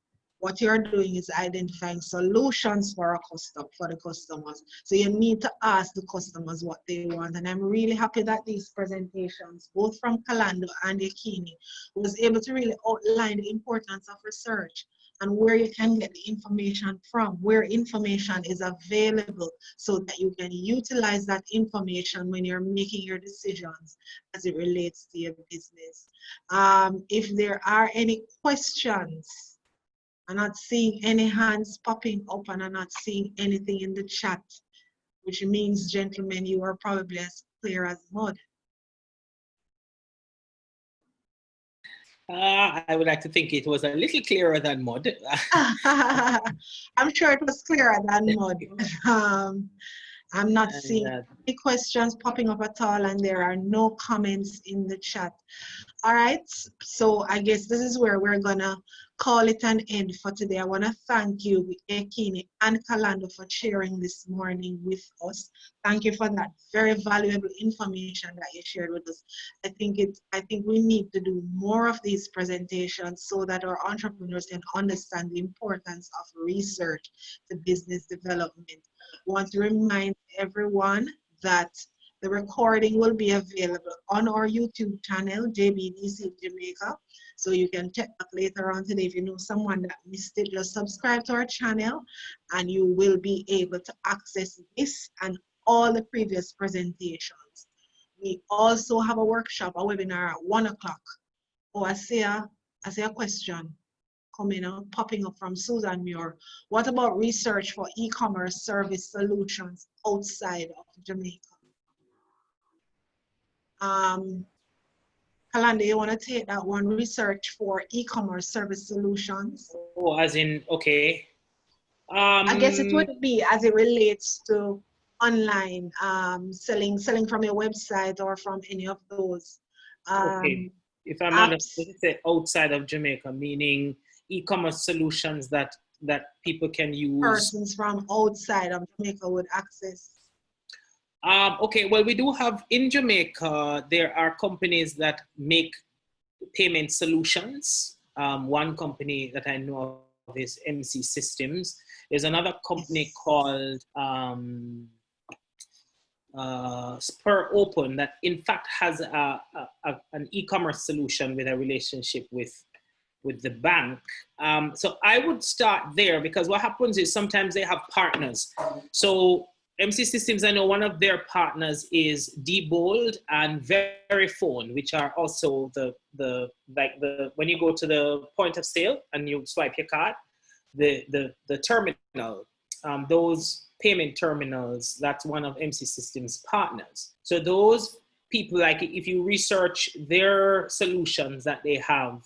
What you're doing is identifying solutions for the customers. So you need to ask the customers what they want. And I'm really happy that these presentations, both from Kalando and Yekeni, was able to really outline the importance of research and where you can get the information from, where information is available, so that you can utilize that information when you're making your decisions as it relates to your business. If there are any questions, I'm not seeing any hands popping up and I'm not seeing anything in the chat, which means, gentlemen, you are probably as clear as mud. I would like to think it was a little clearer than mud. I'm sure it was clearer than mud. I'm not seeing any questions popping up at all, and there are no comments in the chat. All right, so I guess this is where we're gonna call it an end for today. I want to thank you, Yekeni and Kalando, for sharing this morning with us. Thank you for that very valuable information that you shared with us. I think we need to do more of these presentations so that our entrepreneurs can understand the importance of research to business development. I want to remind everyone that the recording will be available on our YouTube channel, JBDC Jamaica. So you can check that later on today. If you know someone that missed it, just subscribe to our channel and you will be able to access this and all the previous presentations. We also have a workshop, a webinar at 1 o'clock. Oh, I see a question coming up, popping up from Susan Muir. What about research for e-commerce service solutions outside of Jamaica? Kalando, you want to take that one, research for e-commerce service solutions? Oh, as in, okay. I guess it would be as it relates to online selling from your website or from any of those. Okay. If I'm understanding, say outside of Jamaica, meaning e-commerce solutions that people can use. Persons from outside of Jamaica would access. Okay, well, we do have in Jamaica, there are companies that make payment solutions. One company that I know of is MC Systems. There's another company called Spur Open that in fact has an e-commerce solution with a relationship with with the bank. So I would start there, because what happens is sometimes they have partners. So MC Systems, I know one of their partners is Diebold and Verifone, which are also when you go to the point of sale and you swipe your card, the terminal, those payment terminals, that's one of MC Systems partners. So those people, like if you research their solutions that they have,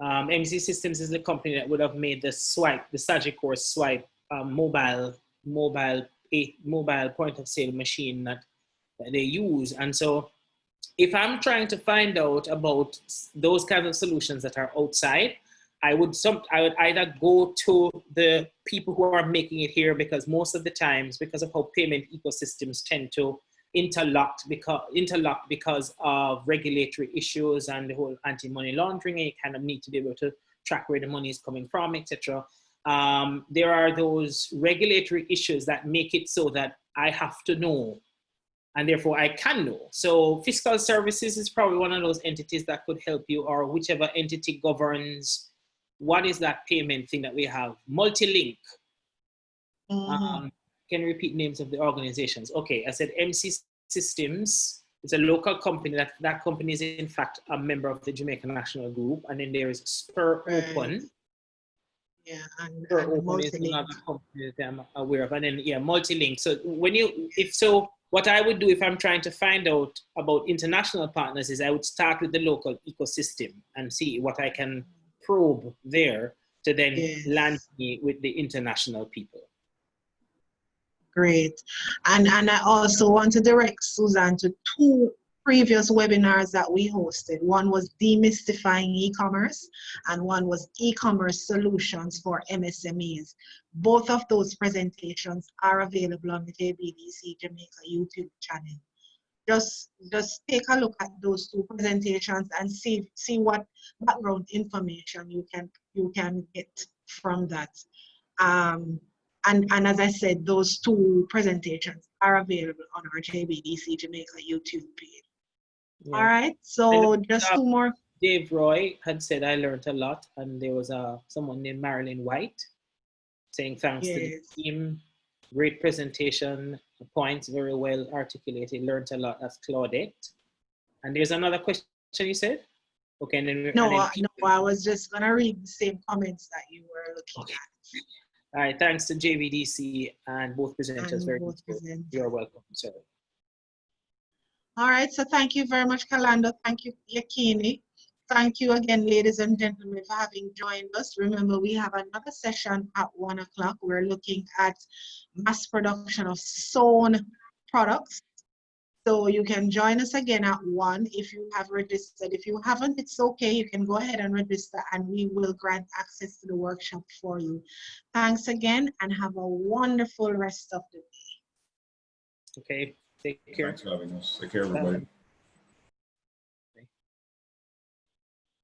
MC Systems is the company that would have made the swipe, the Sagicor swipe mobile point of sale machine that they use. And so if I'm trying to find out about those kinds of solutions that are outside, I would either go to the people who are making it here, because most of the times, because of how payment ecosystems tend to interlock because of regulatory issues and the whole anti-money laundering, and you kind of need to be able to track where the money is coming from, etc. There are those regulatory issues that make it so that I have to know, and therefore I can know. So fiscal services is probably one of those entities that could help you, or whichever entity governs what is that payment thing that we have. Multilink. Can you repeat names of the organizations? Okay, I said MC Systems. It's a local company. That company is in fact a member of the Jamaica National Group. And then there is Spur Open. Yeah, and Open is another company that I'm aware of. And then, yeah, Multilink. So what I would do if I'm trying to find out about international partners is I would start with the local ecosystem and see what I can probe there to then land me with the international people. Great. And I also want to direct Susan to 2 previous webinars that we hosted. One was demystifying e-commerce, and one was e-commerce solutions for MSMEs. Both of those presentations are available on the JBDC Jamaica YouTube channel. Just take a look at those 2 presentations and see what background information you can get from that. And as I said, those 2 presentations are available on our JBDC Jamaica YouTube page. Yeah. All right, so just 2 more. Dave Roy had said, I learned a lot, and there was someone named Marilyn White saying thanks to the team. Great presentation, points very well articulated, learned a lot. That's Claudette. And there's another question you said? Okay, and then I was just gonna read the same comments that you were looking at. All right, thanks to JBDC and both presenters. You're welcome, sir. All right, so thank you very much, Kalando. Thank you, Yekeni. Thank you again, ladies and gentlemen, for having joined us. Remember, we have another session at 1 o'clock. We're looking at mass production of sewn products. So you can join us again at 1 if you have registered. If you haven't, it's okay. You can go ahead and register, and we will grant access to the workshop for you. Thanks again, and have a wonderful rest of the day. Okay, take care. Thanks for having us. Take care, everybody.